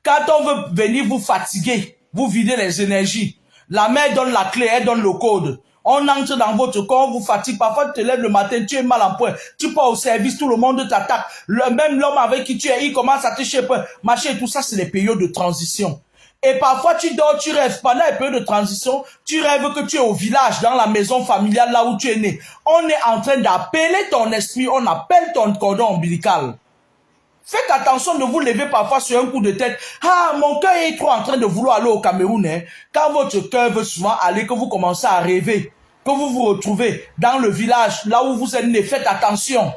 Quand on veut venir vous fatiguer, vous vider les énergies. La mère donne la clé, elle donne le code. On entre dans votre corps, on vous fatigue. Parfois, tu te lèves le matin, tu es mal en point. Tu pars au service, tout le monde t'attaque. Même l'homme avec qui tu es, il commence à te chercher. Machin et tout ça, c'est les périodes de transition. Et parfois, tu dors, tu rêves. Pendant les périodes de transition, tu rêves que tu es au village, dans la maison familiale, là où tu es né. On est en train d'appeler ton esprit, on appelle ton cordon ombilical. Faites attention de vous lever parfois sur un coup de tête. Ah, mon cœur est trop en train de vouloir aller au Cameroun. Hein. Quand votre cœur veut souvent aller, que vous commencez à rêver, que vous vous retrouvez dans le village, là où vous êtes né, faites attention.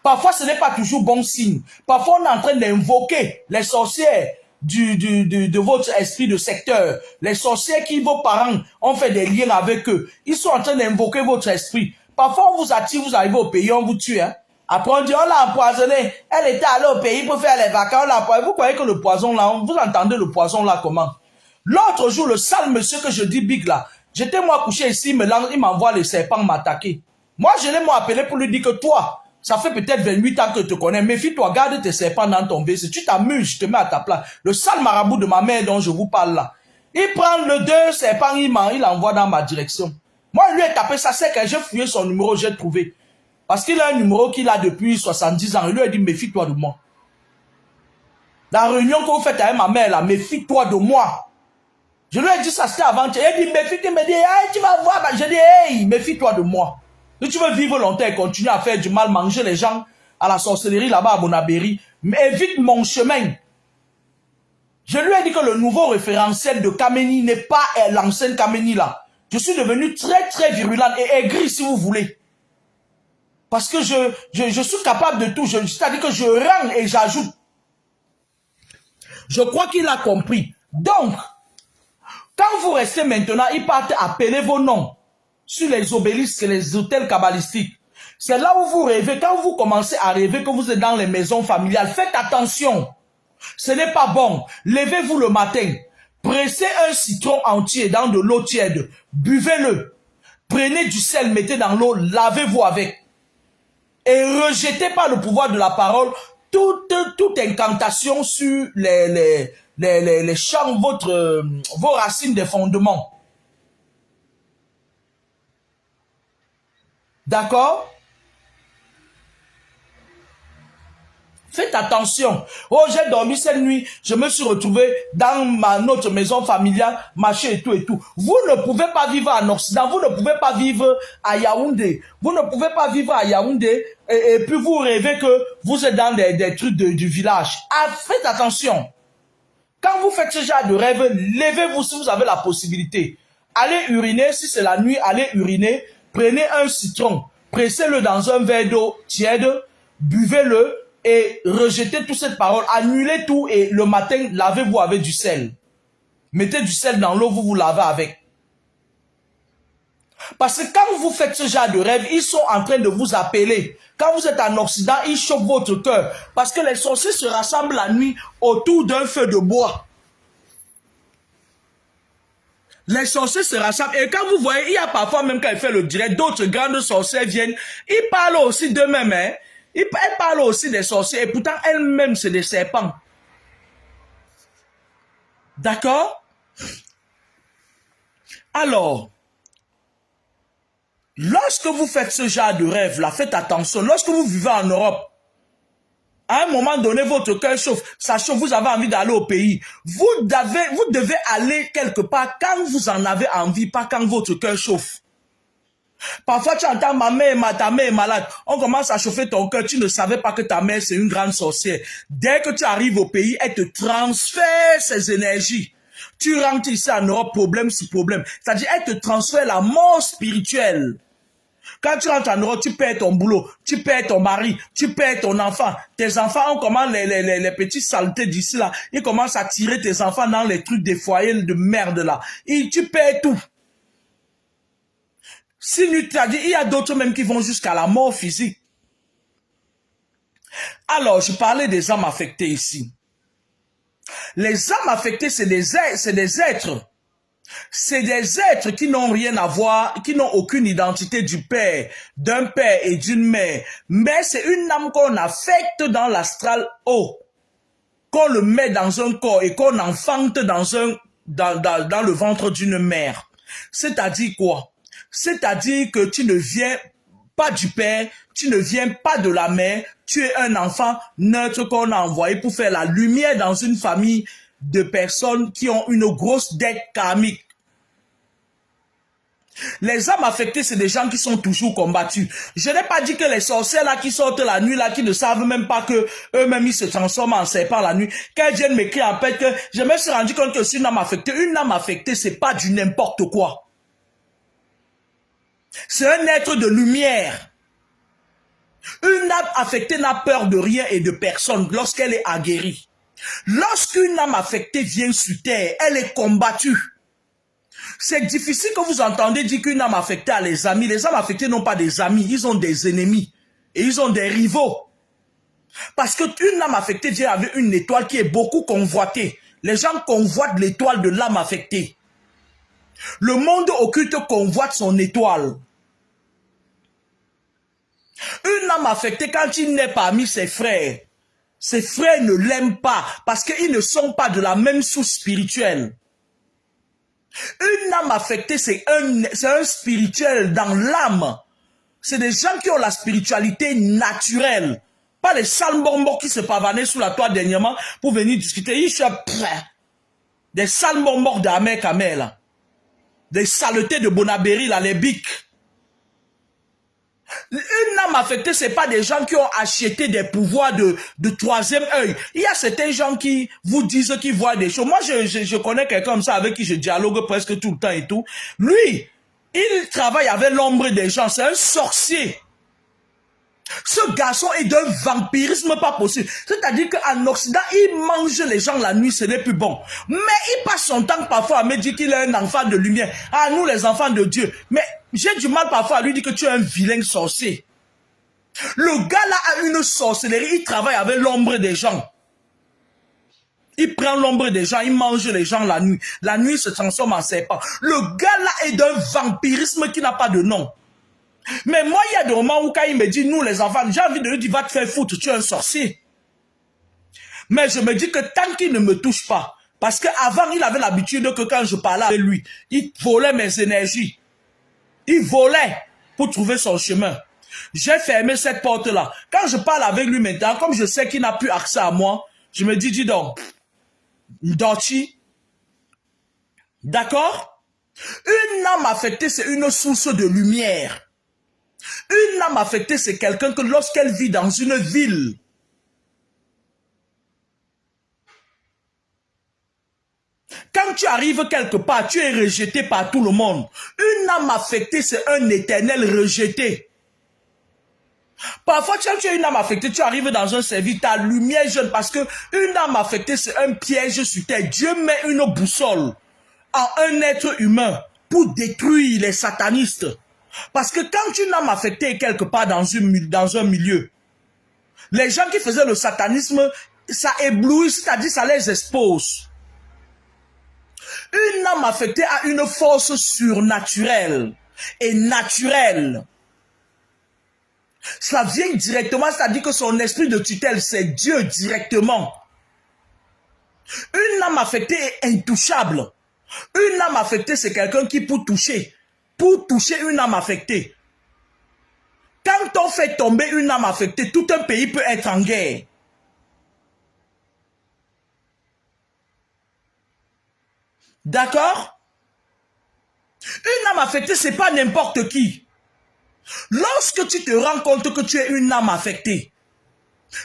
Parfois, ce n'est pas toujours bon signe. Parfois, on est en train d'invoquer les sorcières de votre esprit de secteur. Les sorcières qui, vos parents, ont fait des liens avec eux. Ils sont en train d'invoquer votre esprit. Parfois, on vous attire, vous arrivez au pays, on vous tue. Hein. Après, on dit, on l'a empoisonné. Elle était allée au pays pour faire les vacances. Vous croyez que le poison là, vous entendez le poison là comment? L'autre jour, le sale monsieur que je dis big là, j'étais moi couché ici, il m'envoie les serpents m'attaquer. Moi, je l'ai appelé pour lui dire que toi, ça fait peut-être 28 ans que je te connais. Méfie-toi, garde tes serpents dans ton WC. Tu t'amuses, je te mets à ta place. Le sale marabout de ma mère dont je vous parle là. Il prend le 2 serpents, il l'envoie dans ma direction. Moi, il lui ai tapé ça, c'est que j'ai fouillé son numéro, j'ai trouvé. Parce qu'il a un numéro qu'il a depuis 70 ans. Il lui a dit, méfie-toi de moi. La réunion que vous faites avec ma mère là, méfie-toi de moi. Je lui ai dit ça, c'était avant. Il dit, méfie-toi, il me dit, hey, tu vas voir. Je dis, hey, méfie-toi de moi. Si tu veux vivre longtemps et continuer à faire du mal, manger les gens à la sorcellerie là-bas à Bonabéry, mais évite mon chemin. Je lui ai dit que le nouveau référentiel de Kameni n'est pas l'ancienne Kameni là. Je suis devenu très très virulent et aigri si vous voulez. Parce que je suis capable de tout. C'est-à-dire que je rends et j'ajoute. Je crois qu'il a compris. Donc, quand vous restez maintenant, il part appeler vos noms sur les obélisques et les hôtels kabbalistiques. C'est là où vous rêvez. Quand vous commencez à rêver que vous êtes dans les maisons familiales, faites attention. Ce n'est pas bon. Levez-vous le matin. Pressez un citron entier dans de l'eau tiède. Buvez-le. Prenez du sel, mettez dans l'eau, lavez-vous avec. Et rejetez par le pouvoir de la parole toute incantation sur les champs, vos racines des fondements. D'accord? Faites attention. Oh, j'ai dormi cette nuit, je me suis retrouvé dans notre maison familiale, machin et tout et tout. Vous ne pouvez pas vivre en Occident, vous ne pouvez pas vivre à Yaoundé. Vous ne pouvez pas vivre à Yaoundé et puis vous rêvez que vous êtes dans des trucs du village. Ah, faites attention. Quand vous faites ce genre de rêve, levez-vous si vous avez la possibilité. Allez uriner, si c'est la nuit, allez uriner. Prenez un citron, pressez-le dans un verre d'eau tiède, buvez-le. Et rejetez toute cette parole, annulez tout et le matin, lavez-vous avec du sel. Mettez du sel dans l'eau, vous vous lavez avec. Parce que quand vous faites ce genre de rêve, ils sont en train de vous appeler. Quand vous êtes en Occident, ils chauffent votre cœur. Parce que les sorciers se rassemblent la nuit autour d'un feu de bois. Les sorciers se rassemblent. Et quand vous voyez, il y a parfois même quand il fait le direct, d'autres grandes sorcières viennent. Ils parlent aussi d'eux-mêmes, hein. Elle parle aussi des sorciers et pourtant elle-même c'est des serpents. D'accord? Alors, lorsque vous faites ce genre de rêve là, faites attention. Lorsque vous vivez en Europe, à un moment donné, votre cœur chauffe, ça chauffe, vous avez envie d'aller au pays. Vous devez aller quelque part quand vous en avez envie, pas quand votre cœur chauffe. Parfois, tu entends ta mère est malade. On commence à chauffer ton cœur. Tu ne savais pas que ta mère, c'est une grande sorcière. Dès que tu arrives au pays, elle te transfère ses énergies. Tu rentres ici en Europe, problème sur problème. C'est-à-dire, elle te transfère la mort spirituelle. Quand tu rentres en Europe, tu perds ton boulot, tu perds ton mari, tu perds ton enfant. Tes enfants, on commence les petits saletés d'ici là. Ils commencent à tirer tes enfants dans les trucs des foyers de merde là. Et tu perds tout. C'est-à-dire, il y a d'autres même qui vont jusqu'à la mort physique. Alors, je parlais des âmes affectées ici. Les âmes affectées, c'est des êtres. C'est des êtres qui n'ont rien à voir, qui n'ont aucune identité du père, d'un père et d'une mère. Mais c'est une âme qu'on affecte dans l'astral haut. Qu'on le met dans un corps et qu'on enfante dans le ventre d'une mère. C'est-à-dire quoi? C'est-à-dire que tu ne viens pas du père, tu ne viens pas de la mère, tu es un enfant neutre qu'on a envoyé pour faire la lumière dans une famille de personnes qui ont une grosse dette karmique. Les âmes affectées, c'est des gens qui sont toujours combattus. Je n'ai pas dit que les sorcières là qui sortent la nuit, là, qui ne savent même pas que eux-mêmes ils se transforment en serpent la nuit, qu'elles viennent m'écrire en fait que je me suis rendu compte que c'est une âme affectée, c'est pas du n'importe quoi. C'est un être de lumière. Une âme affectée n'a peur de rien et de personne lorsqu'elle est aguerrie. Lorsqu'une âme affectée vient sur terre, elle est combattue. C'est difficile que vous entendez dire qu'une âme affectée a les amis. Les âmes affectées n'ont pas des amis, ils ont des ennemis. Et ils ont des rivaux. Parce qu'une âme affectée vient avec une étoile qui est beaucoup convoitée. Les gens convoitent l'étoile de l'âme affectée. Le monde occulte convoite son étoile. Une âme affectée, quand il naît parmi ses frères ne l'aiment pas parce qu'ils ne sont pas de la même souche spirituelle. Une âme affectée, c'est un spirituel dans l'âme. C'est des gens qui ont la spiritualité naturelle. Pas les salmbombos qui se pavanaient sous la toile dernièrement pour venir discuter. Ils sont des salmbombos d'Amer Kamel. Des saletés de Bonabéry, là, les bics. Une âme affectée, c'est pas des gens qui ont acheté des pouvoirs de troisième œil. Il y a certains gens qui vous disent qu'ils voient des choses. Moi, je connais quelqu'un comme ça avec qui je dialogue presque tout le temps et tout. Lui, il travaille avec l'ombre des gens. C'est un sorcier. Ce garçon est d'un vampirisme pas possible. C'est-à-dire qu'en Occident, il mange les gens la nuit, ce n'est plus bon. Mais il passe son temps parfois à me dire qu'il est un enfant de lumière. Ah, nous les enfants de Dieu. Mais j'ai du mal parfois à lui dire que tu es un vilain sorcier. Le gars là a une sorcellerie, il travaille avec l'ombre des gens. Il prend l'ombre des gens, il mange les gens la nuit. La nuit, il se transforme en serpent. Le gars là est d'un vampirisme qui n'a pas de nom. Mais moi, il y a des moments où quand il me dit, nous les enfants, j'ai envie de lui dire, va te faire foutre, tu es un sorcier. Mais je me dis que tant qu'il ne me touche pas, parce qu'avant, il avait l'habitude que quand je parlais avec lui, il volait mes énergies. Il volait pour trouver son chemin. J'ai fermé cette porte-là. Quand je parle avec lui maintenant, comme je sais qu'il n'a plus accès à moi, je me dis donc, Ndoti, d'accord? Une âme affectée, c'est une source de lumière. Une âme affectée, c'est quelqu'un que lorsqu'elle vit dans une ville, quand tu arrives quelque part, tu es rejeté par tout le monde. Une âme affectée, c'est un éternel rejeté. Parfois, tu as une âme affectée, tu arrives dans un service, ta lumière jeune, parce que une âme affectée, c'est un piège sur terre. Dieu met une boussole en un être humain pour détruire les satanistes. Parce que quand une âme affectée est quelque part dans un milieu, les gens qui faisaient le satanisme, ça éblouit, c'est-à-dire ça les expose. Une âme affectée a une force surnaturelle et naturelle. Ça vient directement, c'est-à-dire que son esprit de tutelle, c'est Dieu directement. Une âme affectée est intouchable. Une âme affectée, c'est quelqu'un qui peut toucher. Pour toucher une âme affectée. Quand on fait tomber une âme affectée, tout un pays peut être en guerre. D'accord? Une âme affectée, c'est pas n'importe qui. Lorsque tu te rends compte que tu es une âme affectée,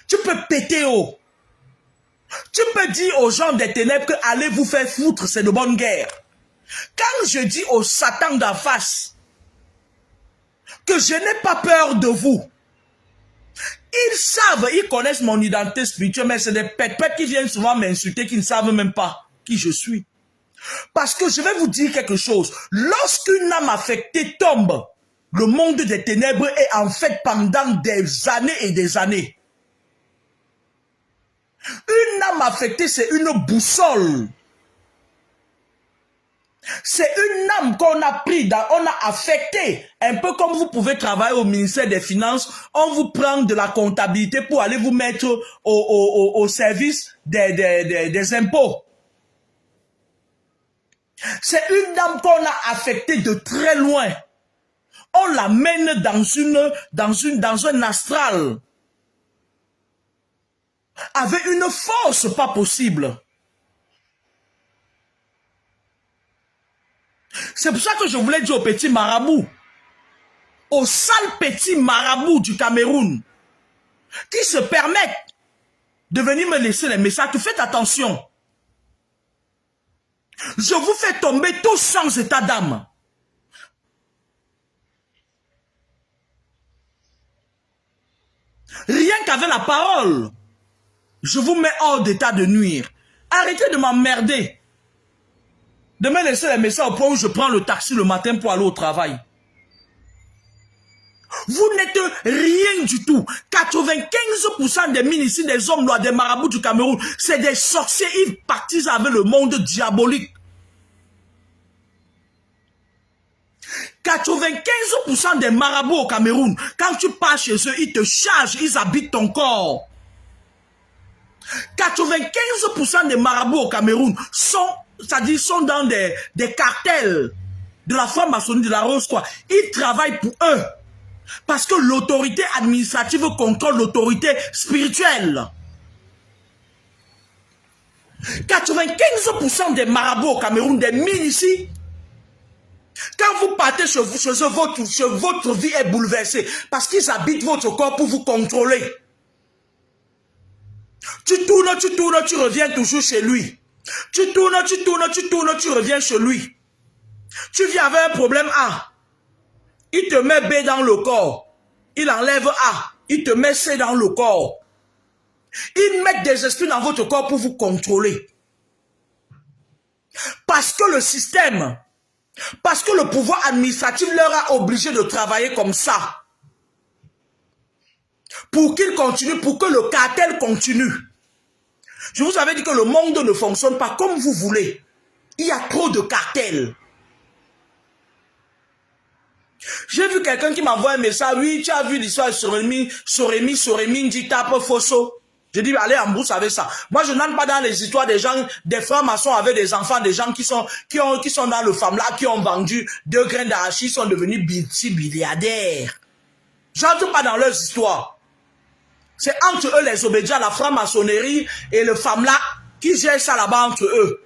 tu peux péter haut. Tu peux dire aux gens des ténèbres que allez vous faire foutre, c'est de bonne guerre. Quand je dis au Satan d'en face que je n'ai pas peur de vous, ils savent, ils connaissent mon identité spirituelle, mais c'est des pètes qui viennent souvent m'insulter, qui ne savent même pas qui je suis. Parce que je vais vous dire quelque chose. Lorsqu'une âme affectée tombe, le monde des ténèbres est en fait pendant des années et des années. Une âme affectée, c'est une boussole. C'est une âme qu'on a pris, on a affecté. Un peu comme vous pouvez travailler au ministère des Finances, on vous prend de la comptabilité pour aller vous mettre au service des impôts. C'est une âme qu'on a affectée de très loin. On l'amène dans un astral. Avec une force pas possible. C'est pour ça que je voulais dire au petit marabout, au sale petit marabout du Cameroun, qui se permettent de venir me laisser les messages, faites attention. Je vous fais tomber tous sans état d'âme. Rien qu'avec la parole, je vous mets hors d'état de nuire. Arrêtez de m'emmerder. De me laisser les messages au point où je prends le taxi le matin pour aller au travail. Vous n'êtes rien du tout. 95% des ministres, des hommes noirs, des marabouts du Cameroun, c'est des sorciers. Ils partisent avec le monde diabolique. 95% des marabouts au Cameroun, quand tu pars chez eux, ils te chargent, ils habitent ton corps. 95% des marabouts au Cameroun sont dans des cartels de la franc-maçonnerie, de la rose, quoi. Ils travaillent pour eux. Parce que l'autorité administrative contrôle l'autorité spirituelle. 95% des marabouts au Cameroun, des mines ici, quand vous partez chez eux, votre vie est bouleversée. Parce qu'ils habitent votre corps pour vous contrôler. Tu tournes, tu reviens toujours chez lui. Tu tournes, tu reviens chez lui. Tu viens avec un problème A. Il te met B dans le corps. Il enlève A. Il te met C dans le corps. Ils mettent des esprits dans votre corps pour vous contrôler. Parce que le système, parce que le pouvoir administratif leur a obligé de travailler comme ça. Pour qu'ils continuent, pour que le cartel continue. Je vous avais dit que le monde ne fonctionne pas comme vous voulez. Il y a trop de cartels. J'ai vu quelqu'un qui m'envoie un message. Oui, tu as vu l'histoire de Soremi, dit tape Fosso. Je dis, allez en brousse avec ça. Moi, je n'entre pas dans les histoires des gens, des francs-maçons avec des enfants, des gens qui sont dans le FAMLA, qui ont vendu 2 grains d'arachide, sont devenus multimilliardaires. Je n'entre pas dans leurs histoires. C'est entre eux les obédients, la franc-maçonnerie et le FAMLA qui gèrent ça là-bas entre eux.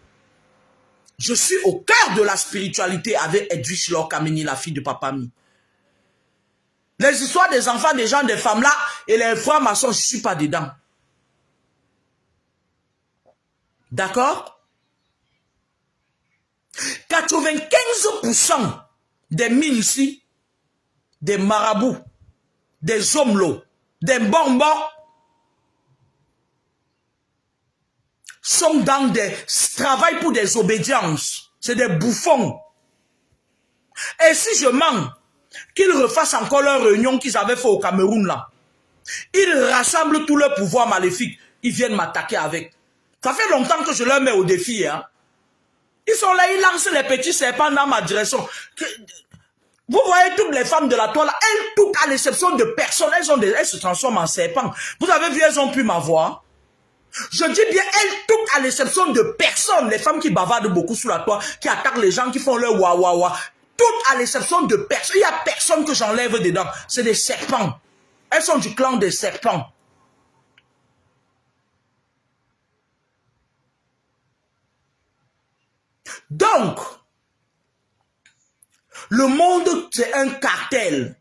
Je suis au cœur de la spiritualité avec Edwige Laure Kameni, la fille de Papami. Les histoires des enfants, des gens, des FAMLA et les francs-maçons, je ne suis pas dedans. D'accord? 95% des mines ici, des marabouts, des hommes des bonbons, sont dans travaillent pour des obédiences. C'est des bouffons. Et si je mens, qu'ils refassent encore leur réunion qu'ils avaient fait au Cameroun là, ils rassemblent tout leur pouvoir maléfique, ils viennent m'attaquer avec. Ça fait longtemps que je leur mets au défi. Hein. Ils sont là, ils lancent les petits serpents dans ma direction. Vous voyez toutes les femmes de la toile, elles, toutes à l'exception de personnes, elles se transforment en serpents. Vous avez vu, elles ont pu m'avoir. Je dis bien, elles, toutes à l'exception de personnes, les femmes qui bavardent beaucoup sous la toile, qui attaquent les gens, qui font leur wa. Toutes à l'exception de personnes. Il n'y a personne que j'enlève dedans. C'est des serpents. Elles sont du clan des serpents. Donc, le monde, c'est un cartel.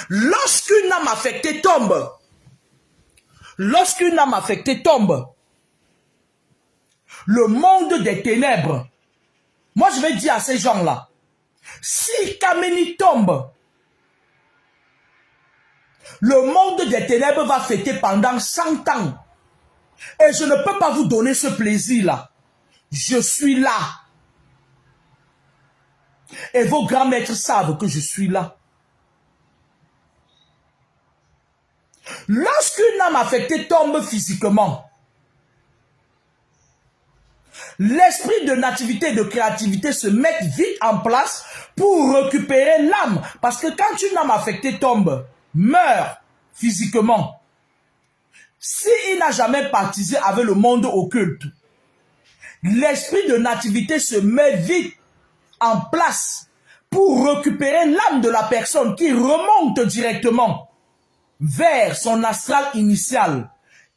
Lorsqu'une âme affectée tombe, le monde des ténèbres, moi je vais dire à ces gens-là, si Kameni tombe, le monde des ténèbres va fêter pendant 100 ans. Et je ne peux pas vous donner ce plaisir-là. Je suis là. Et vos grands maîtres savent que je suis là. Lorsqu'une âme affectée tombe physiquement, l'esprit de nativité et de créativité se met vite en place pour récupérer l'âme. Parce que quand une âme affectée tombe, meurt physiquement, s'il n'a jamais participé avec le monde occulte, l'esprit de nativité se met vite en place pour récupérer l'âme de la personne qui remonte directement vers son astral initial.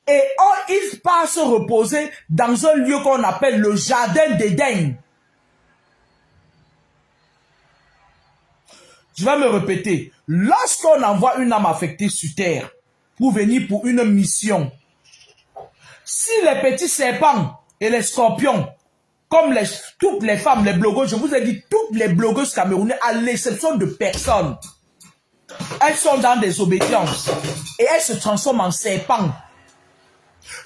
Et il part se reposer dans un lieu qu'on appelle le jardin d'Éden. Je vais me répéter. Lorsqu'on envoie une âme affectée sur terre pour venir pour une mission, si les petits serpents et les scorpions, comme toutes les femmes, les blogueuses, je vous ai dit, toutes les blogueuses camerounaises, à l'exception de personne, elles sont dans des obédiences et elles se transforment en serpents.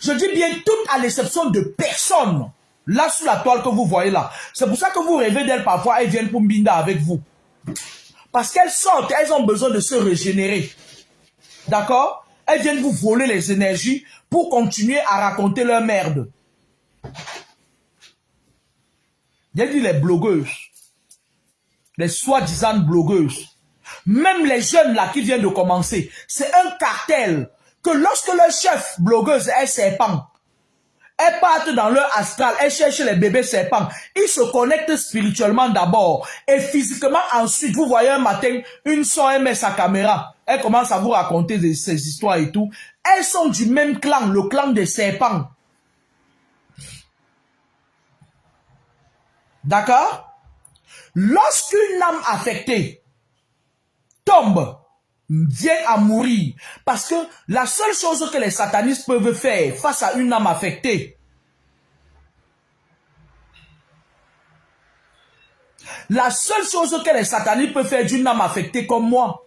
Je dis bien toutes à l'exception de personne. Là, sous la toile que vous voyez là. C'est pour ça que vous rêvez d'elles parfois, elles viennent pour Mbinda avec vous. Parce qu'elles sortent, elles ont besoin de se régénérer. D'accord? Elles viennent vous voler les énergies pour continuer à raconter leur merde. J'ai dit les blogueuses. Les soi-disant blogueuses. Même les jeunes là qui viennent de commencer. C'est un cartel que lorsque leur chef blogueuse est serpent, elles partent dans leur astral, elles cherchent les bébés serpents. Ils se connectent spirituellement d'abord. Et physiquement ensuite, vous voyez un matin, une soeur met sa caméra. Elle commence à vous raconter ces histoires et tout. Elles sont du même clan, le clan des serpents. D'accord? Lorsqu'une âme affectée tombe, vient à mourir, parce que la seule chose que les satanistes peuvent faire face à une âme affectée, la seule chose que les satanistes peuvent faire d'une âme affectée comme moi,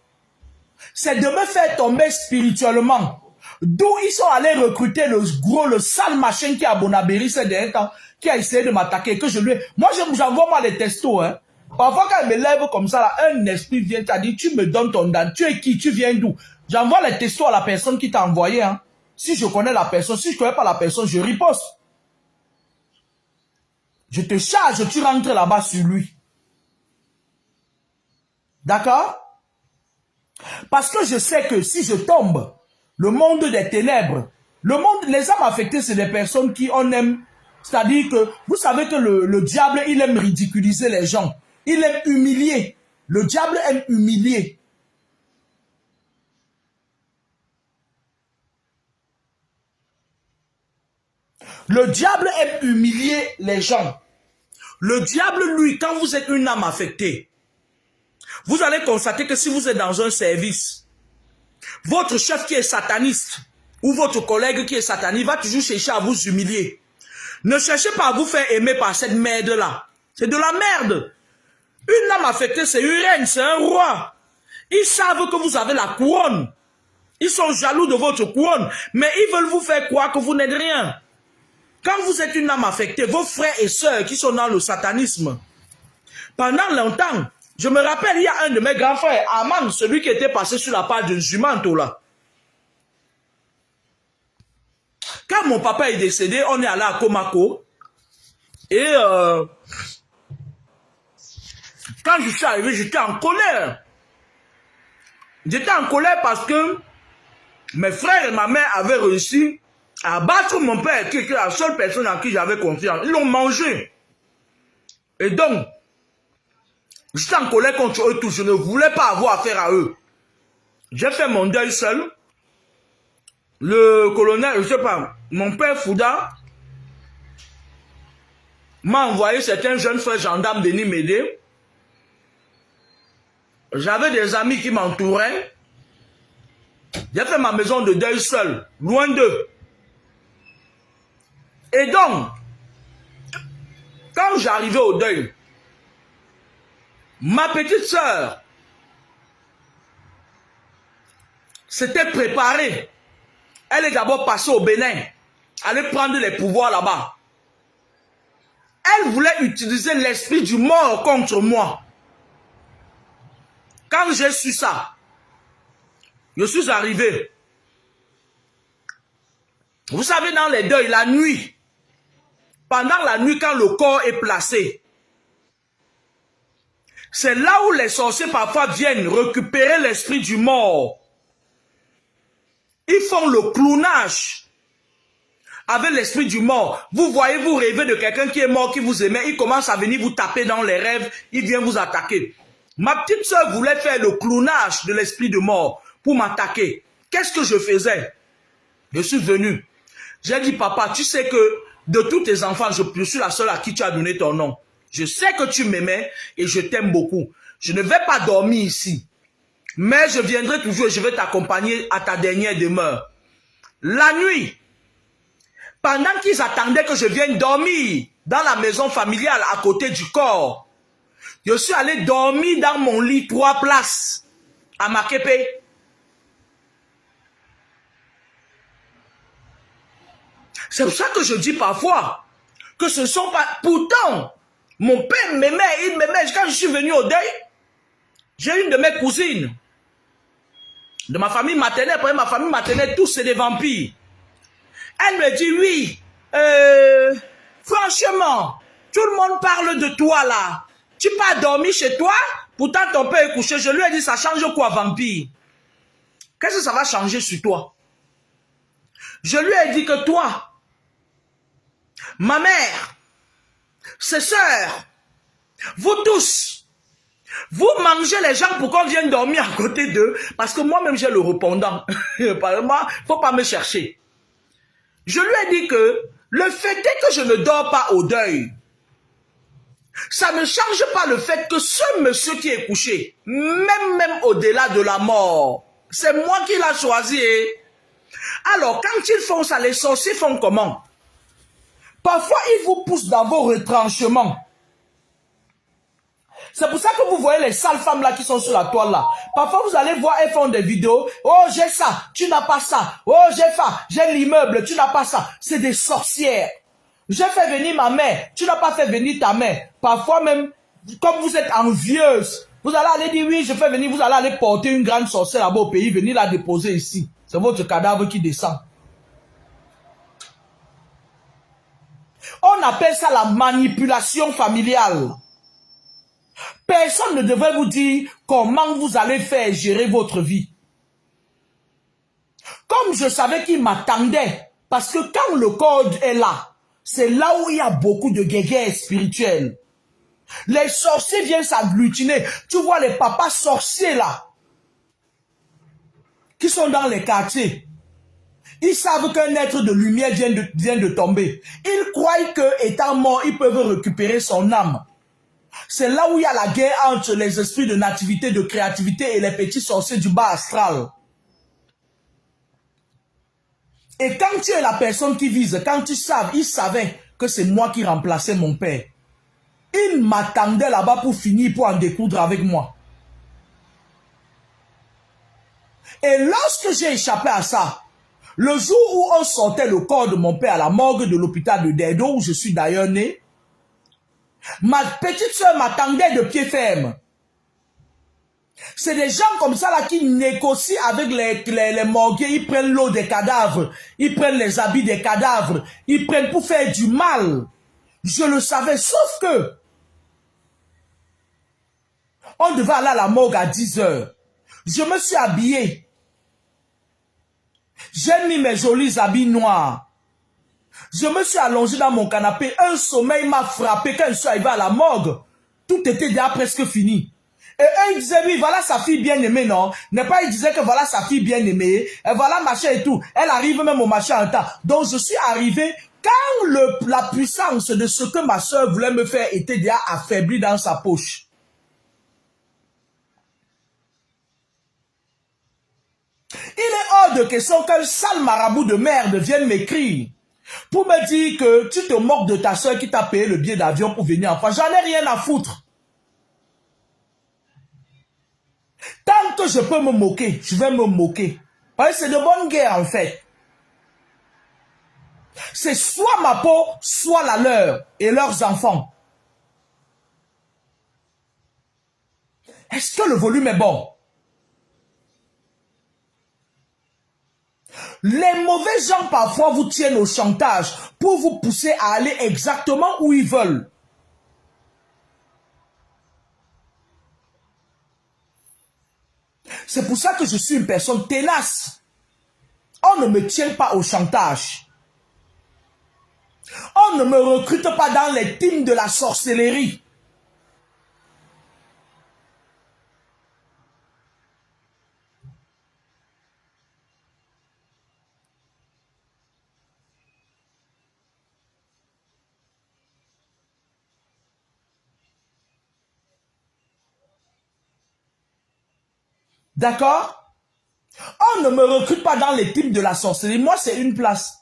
c'est de me faire tomber spirituellement. D'où ils sont allés recruter le sale machin qui est à Bonabéry ces derniers temps, qui a essayé de m'attaquer, que je lui ai... Moi, j'envoie moi les testos, hein. Parfois, quand il me lève comme ça, là, un esprit vient, t'as dit, tu me donnes ton date. Tu es qui? Tu viens d'où? J'envoie les testos à la personne qui t'a envoyé, hein. Si je connais la personne, si je connais pas la personne, je riposte. Je te charge, tu rentres là-bas sur lui. D'accord? Parce que je sais que si je tombe, le monde des ténèbres, les âmes affectées, c'est des personnes qui on aime. C'est-à-dire que, vous savez que le diable, il aime ridiculiser les gens. Il aime humilier. Le diable aime humilier. Le diable aime humilier les gens. Le diable, lui, quand vous êtes une âme affectée, vous allez constater que si vous êtes dans un service, votre chef qui est sataniste, ou votre collègue qui est sataniste, va toujours chercher à vous humilier. Ne cherchez pas à vous faire aimer par cette merde-là. C'est de la merde. Une âme affectée, c'est une reine, c'est un roi. Ils savent que vous avez la couronne. Ils sont jaloux de votre couronne, mais ils veulent vous faire croire que vous n'êtes rien. Quand vous êtes une âme affectée, vos frères et sœurs qui sont dans le satanisme, pendant longtemps, je me rappelle, il y a un de mes grands frères, Aman, celui qui était passé sur la page de Jumanto là. Quand mon papa est décédé, on est allé à Komako. Et quand je suis arrivé, j'étais en colère. J'étais en colère parce que mes frères et ma mère avaient réussi à battre mon père, qui était la seule personne en qui j'avais confiance. Ils l'ont mangé. Et donc, j'étais en colère contre eux tous. Je ne voulais pas avoir affaire à eux. J'ai fait mon deuil seul. Le colonel, je sais pas, mon père Fouda m'a envoyé certains jeunes frères gendarmes venir m'aider. J'avais des amis qui m'entouraient. J'ai fait ma maison de deuil seul, loin d'eux. Et donc, quand j'arrivais au deuil, ma petite sœur s'était préparée. Elle est d'abord passée au Bénin, aller prendre les pouvoirs là-bas. Elle voulait utiliser l'esprit du mort contre moi. Quand j'ai su ça, je suis arrivé. Vous savez, dans les deuils, la nuit, pendant la nuit, quand le corps est placé, c'est là où les sorciers parfois viennent récupérer l'esprit du mort. Ils font le clownage avec l'esprit du mort. Vous voyez, vous rêvez de quelqu'un qui est mort, qui vous aimait, il commence à venir vous taper dans les rêves, il vient vous attaquer. Ma petite soeur voulait faire le clownage de l'esprit de mort pour m'attaquer. Qu'est-ce que je faisais? Je suis venu. J'ai dit, papa, tu sais que de tous tes enfants, je suis la seule à qui tu as donné ton nom. Je sais que tu m'aimais et je t'aime beaucoup. Je ne vais pas dormir ici. Mais je viendrai toujours et je vais t'accompagner à ta dernière demeure. La nuit, pendant qu'ils attendaient que je vienne dormir dans la maison familiale à côté du corps, je suis allé dormir dans mon lit 3 places à Makepe. C'est pour ça que je dis parfois que ce ne sont pas... Pourtant, mon père m'aimait, il m'aimait. Quand je suis venu au deuil, j'ai une de mes cousines, de ma famille maternelle, après ma famille maternelle, tous c'est des vampires. Elle me dit, oui, franchement, tout le monde parle de toi là. Tu pas dormi chez toi, pourtant ton père est couché. Je lui ai dit, ça change quoi, vampire? Qu'est-ce que ça va changer sur toi? Je lui ai dit que toi, ma mère, ses sœurs, vous tous, vous mangez les gens pour qu'on vienne dormir à côté d'eux, parce que moi-même j'ai le répondant. Moi, faut pas me chercher. Je lui ai dit que le fait est que je ne dors pas au deuil. Ça ne change pas le fait que ce monsieur qui est couché, même au-delà de la mort, c'est moi qui l'a choisi. Alors, quand ils font ça, les sorciers font comment? Parfois, ils vous poussent dans vos retranchements. C'est pour ça que vous voyez les sales femmes là qui sont sur la toile là. Parfois, vous allez voir, elles font des vidéos. Oh, j'ai ça, tu n'as pas ça. Oh, j'ai l'immeuble, tu n'as pas ça. C'est des sorcières. J'ai fait venir ma mère, tu n'as pas fait venir ta mère. Parfois même, comme vous êtes envieuse, vous allez aller dire oui, je fais venir, vous allez aller porter une grande sorcière là-bas au pays, venir la déposer ici. C'est votre cadavre qui descend. On appelle ça la manipulation familiale. Personne ne devrait vous dire comment vous allez faire gérer votre vie. Comme je savais qu'il m'attendait, parce que quand le code est là, c'est là où il y a beaucoup de guéguerres spirituelles. Les sorciers viennent s'agglutiner. Tu vois les papas sorciers là, qui sont dans les quartiers. Ils savent qu'un être de lumière vient de tomber. Ils croient qu'étant mort, ils peuvent récupérer son âme. C'est là où il y a la guerre entre les esprits de nativité, de créativité et les petits sorciers du bas astral. Et quand tu es la personne qui vise, quand ils savaient que c'est moi qui remplaçais mon père. Ils m'attendaient là-bas pour finir, pour en découdre avec moi. Et lorsque j'ai échappé à ça, le jour où on sortait le corps de mon père à la morgue de l'hôpital de Derdo, où je suis d'ailleurs né, ma petite soeur m'attendait de pied ferme. C'est des gens comme ça là qui négocient avec les morguiers. Ils prennent l'eau des cadavres, ils prennent les habits des cadavres, ils prennent pour faire du mal. Je le savais, sauf que on devait aller à la morgue à 10 heures. Je me suis habillé. J'ai mis mes jolis habits noirs. Je me suis allongé dans mon canapé. Un sommeil m'a frappé quand je suis arrivé à la morgue. Tout était déjà presque fini. Et eux, ils disaient, oui, voilà sa fille bien-aimée, non? N'est pas, ils disaient que voilà sa fille bien-aimée. Et voilà, machin et tout. Elle arrive même au machin en temps. Donc, je suis arrivé quand la puissance de ce que ma soeur voulait me faire était déjà affaiblie dans sa poche. Il est hors de question qu'un sale marabout de merde vienne m'écrire pour me dire que tu te moques de ta soeur qui t'a payé le billet d'avion pour venir en France. J'en ai rien à foutre. Tant que je peux me moquer, je vais me moquer. Parce que c'est de bonne guerre en fait. C'est soit ma peau, soit la leur et leurs enfants. Est-ce que le volume est bon? Les mauvais gens parfois vous tiennent au chantage pour vous pousser à aller exactement où ils veulent. C'est pour ça que je suis une personne ténace. On ne me tient pas au chantage. On ne me recrute pas dans les teams de la sorcellerie. D'accord? On ne me recrute pas dans les teams de la sorcellerie. Moi, c'est une place.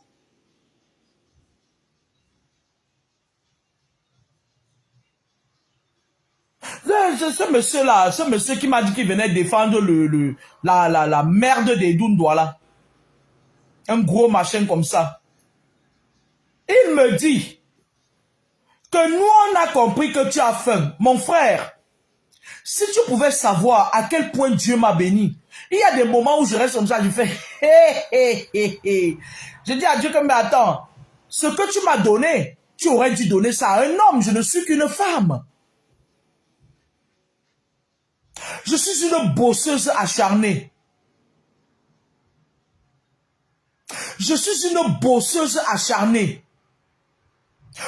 Ce monsieur-là, ce monsieur qui m'a dit qu'il venait défendre la merde des Doundouala. Un gros machin comme ça. Il me dit que nous, on a compris que tu as faim. Mon frère, si tu pouvais savoir à quel point Dieu m'a béni, il y a des moments où je reste comme ça, je fais Je dis à Dieu comme, mais attends, ce que tu m'as donné, tu aurais dû donner ça à un homme, je ne suis qu'une femme. Je suis une bosseuse acharnée. Je suis une bosseuse acharnée.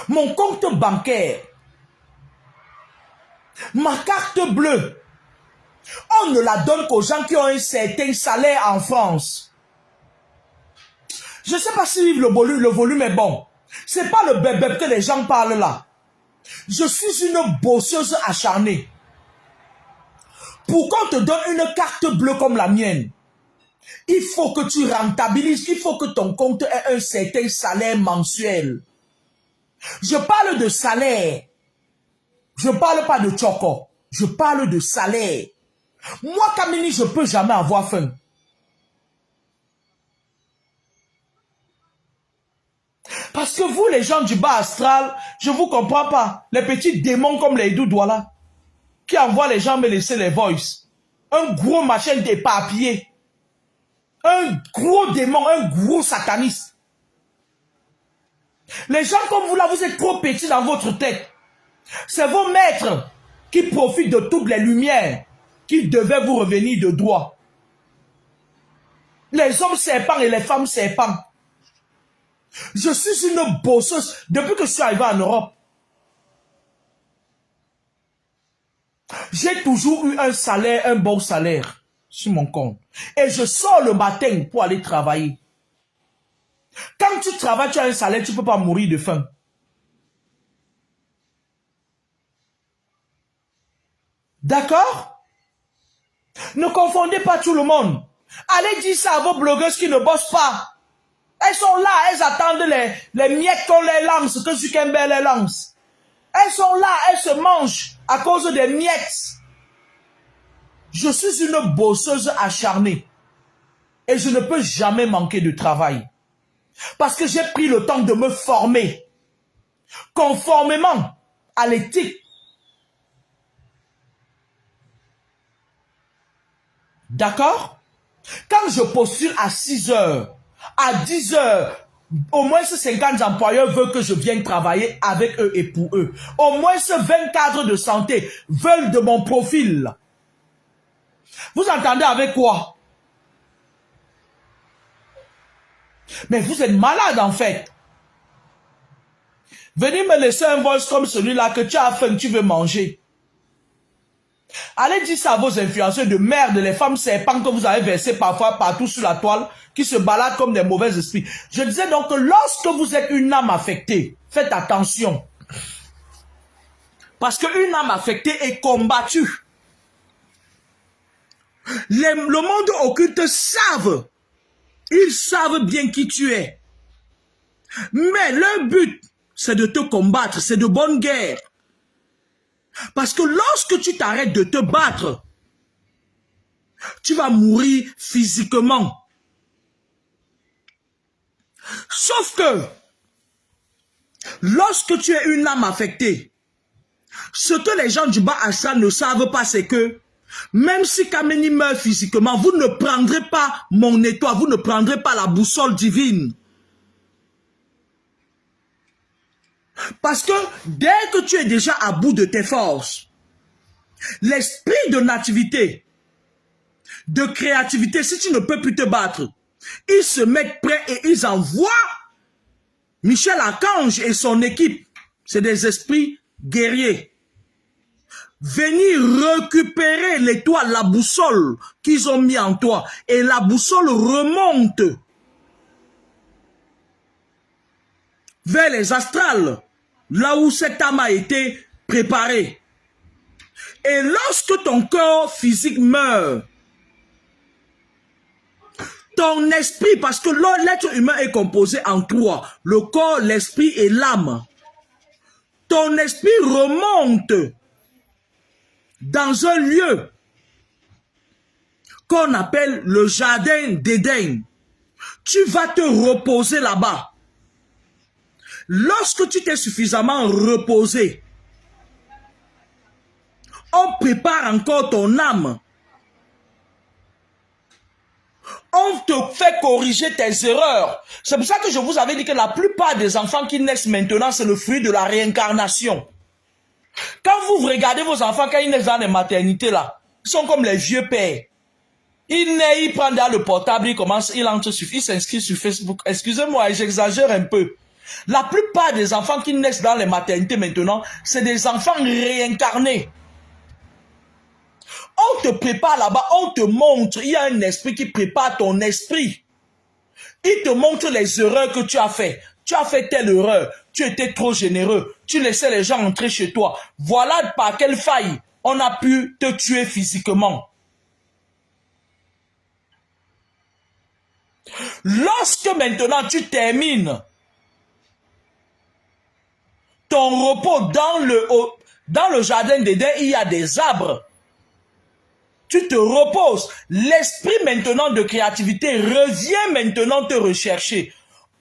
Mon compte bancaire, ma carte bleue, on ne la donne qu'aux gens qui ont un certain salaire en France. Je ne sais pas si le volume est bon. C'est pas le bébé que les gens parlent là. Je suis une bosseuse acharnée. Pour qu'on te donne une carte bleue comme la mienne, il faut que tu rentabilises, il faut que ton compte ait un certain salaire mensuel. Je parle de salaire. Je ne parle pas de choco. Je parle de salaire. Moi, Kamini, je ne peux jamais avoir faim. Parce que vous, les gens du bas astral, je ne vous comprends pas. Les petits démons comme les Doudouala, qui envoient les gens me laisser les voices. Un gros machin d'éparpillé. Un gros démon, un gros sataniste. Les gens comme vous là, vous êtes trop petits dans votre tête. C'est vos maîtres qui profitent de toutes les lumières qui devaient vous revenir de droit. Les hommes serpents et les femmes serpents. Je suis une bosseuse depuis que je suis arrivé en Europe. J'ai toujours eu un salaire, un bon salaire sur mon compte. Et je sors le matin pour aller travailler. Quand tu travailles, tu as un salaire, tu ne peux pas mourir de faim. D'accord? Ne confondez pas tout le monde. Allez dire ça à vos blogueuses qui ne bossent pas. Elles sont là, elles attendent les miettes qu'on les lance, que Zuckerberg les lance. Elles sont là, elles se mangent à cause des miettes. Je suis une bosseuse acharnée. Et je ne peux jamais manquer de travail. Parce que j'ai pris le temps de me former. Conformément à l'éthique. D'accord? Quand je postule à 6 heures, à 10 heures, au moins 50 employeurs veulent que je vienne travailler avec eux et pour eux. Au moins 20 cadres de santé veulent de mon profil. Vous entendez avec quoi? Mais vous êtes malade en fait. Venez me laisser un voice comme celui-là que tu as faim, tu veux manger. Allez dire ça à vos influenceurs de merde, les femmes serpents que vous avez versées parfois partout sur la toile, qui se baladent comme des mauvais esprits. Je disais donc que lorsque vous êtes une âme affectée, faites attention. Parce qu'une âme affectée est combattue. Le monde occulte savent. Ils savent bien qui tu es. Mais leur but, c'est de te combattre. C'est de bonne guerre. Parce que lorsque tu t'arrêtes de te battre, tu vas mourir physiquement. Sauf que, lorsque tu es une âme affectée, ce que les gens du bas astral ne savent pas, c'est que Même si Kameni meurt physiquement, vous ne prendrez pas mon étoile, vous ne prendrez pas la boussole divine. Parce que dès que tu es déjà à bout de tes forces, l'esprit de nativité, de créativité, si tu ne peux plus te battre, ils se mettent prêts et ils envoient Michel Archange et son équipe. C'est des esprits guerriers. Venir récupérer l'étoile, la boussole qu'ils ont mis en toi. Et la boussole remonte vers les astrales, là où cette âme a été préparée. Et lorsque ton corps physique meurt, ton esprit, parce que l'être humain est composé en trois, le corps, l'esprit et l'âme. Ton esprit remonte dans un lieu qu'on appelle le jardin d'Éden. Tu vas te reposer là-bas. Lorsque tu t'es suffisamment reposé, on prépare encore ton âme. On te fait corriger tes erreurs. C'est pour ça que je vous avais dit que la plupart des enfants qui naissent maintenant, c'est le fruit de la réincarnation. Quand vous regardez vos enfants, quand ils naissent dans les maternités, là, ils sont comme les vieux pères. Il naît, il prend dans le portable, il s'inscrit sur Facebook. Excusez-moi, j'exagère un peu. La plupart des enfants qui naissent dans les maternités maintenant, c'est des enfants réincarnés. On te prépare là-bas, on te montre, il y a un esprit qui prépare ton esprit. Il te montre les erreurs que tu as fait. Tu as fait telle erreur, tu étais trop généreux, tu laissais les gens entrer chez toi. Voilà par quelle faille on a pu te tuer physiquement. Lorsque maintenant tu termines ton repos dans le jardin d'Éden, il y a des arbres. Tu te reposes. L'esprit maintenant de créativité revient maintenant te rechercher.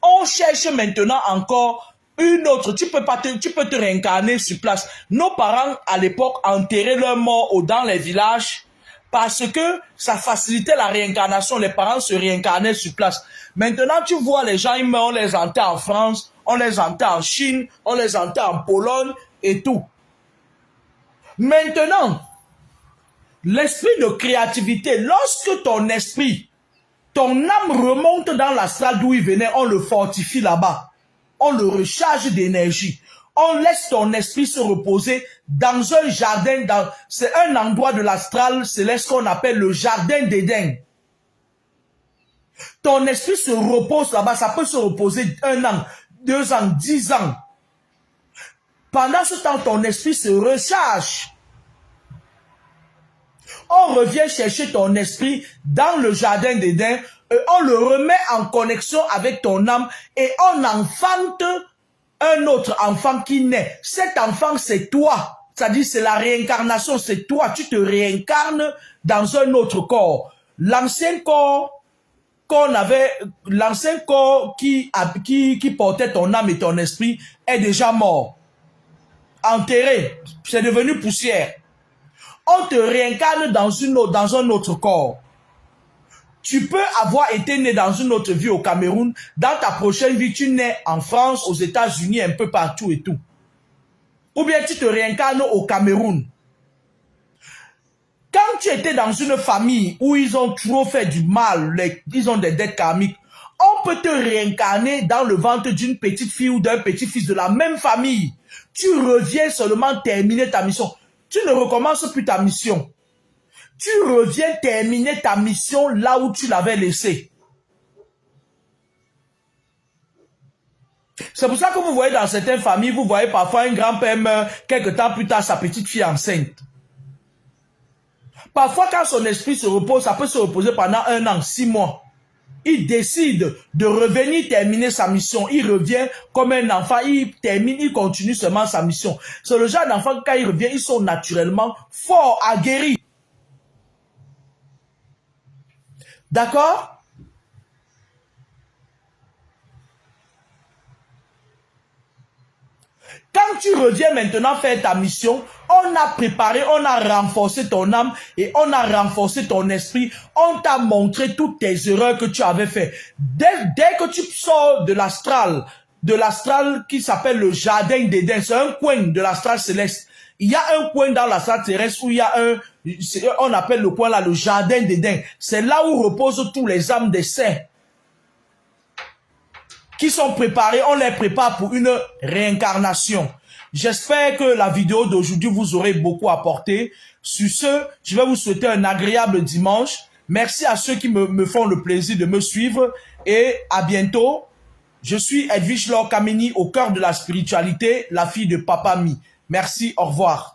On cherche maintenant encore une autre. Tu peux te réincarner sur place. Nos parents à l'époque enterraient leurs morts dans les villages parce que ça facilitait la réincarnation. Les parents se réincarnaient sur place. Maintenant, tu vois les gens, ils meurent, on les enterre en France, on les enterre en Chine, on les enterre en Pologne et tout. Maintenant, l'esprit de créativité, lorsque ton esprit, ton âme remonte dans la salle d'où il venait, on le fortifie là-bas. On le recharge d'énergie. On laisse ton esprit se reposer dans un jardin, c'est un endroit de l'astral céleste qu'on appelle le jardin d'Éden. Ton esprit se repose là-bas, ça peut se reposer 1 an, 2 ans, 10 ans. Pendant ce temps, ton esprit se recharge. On revient chercher ton esprit dans le jardin d'Éden et on le remet en connexion avec ton âme et on enfante un autre enfant qui naît. Cet enfant, c'est toi. C'est-à-dire, c'est la réincarnation, c'est toi. Tu te réincarnes dans un autre corps. L'ancien corps qu'on avait, l'ancien corps qui portait ton âme et ton esprit est déjà mort. Enterré. C'est devenu poussière. On te réincarne dans un autre corps. Tu peux avoir été né dans une autre vie au Cameroun. Dans ta prochaine vie, tu nais en France, aux États-Unis, un peu partout et tout. Ou bien tu te réincarnes au Cameroun. Quand tu étais dans une famille où ils ont trop fait du mal, ils ont des dettes karmiques, on peut te réincarner dans le ventre d'une petite fille ou d'un petit fils de la même famille. Tu reviens seulement terminer ta mission. Tu ne recommences plus ta mission. Tu reviens terminer ta mission là où tu l'avais laissée. C'est pour ça que vous voyez dans certaines familles, vous voyez parfois un grand-père meurt, quelque temps plus tard, sa petite fille enceinte. Parfois, quand son esprit se repose, ça peut se reposer pendant 1 an, 6 mois. Il décide de revenir terminer sa mission. Il revient comme un enfant, il termine, il continue seulement sa mission. C'est le genre d'enfant, quand il revient, ils sont naturellement forts, aguerris. D'accord? Quand quand tu reviens maintenant faire ta mission, on a préparé, on a renforcé ton âme et on a renforcé ton esprit. On t'a montré toutes tes erreurs que tu avais fait. Dès que tu sors de l'astral qui s'appelle le jardin d'Éden, c'est un coin de l'astral céleste. Il y a un coin dans l'astral terrestre où il y a on appelle le coin là le jardin d'Éden. C'est là où reposent tous les âmes des saints qui sont préparés, on les prépare pour une réincarnation. J'espère que la vidéo d'aujourd'hui vous aurait beaucoup apporté. Sur ce, je vais vous souhaiter un agréable dimanche. Merci à ceux qui me font le plaisir de me suivre et à bientôt. Je suis Edwige Laure Kameni, au cœur de la spiritualité, la fille de Papa Mi. Merci, au revoir.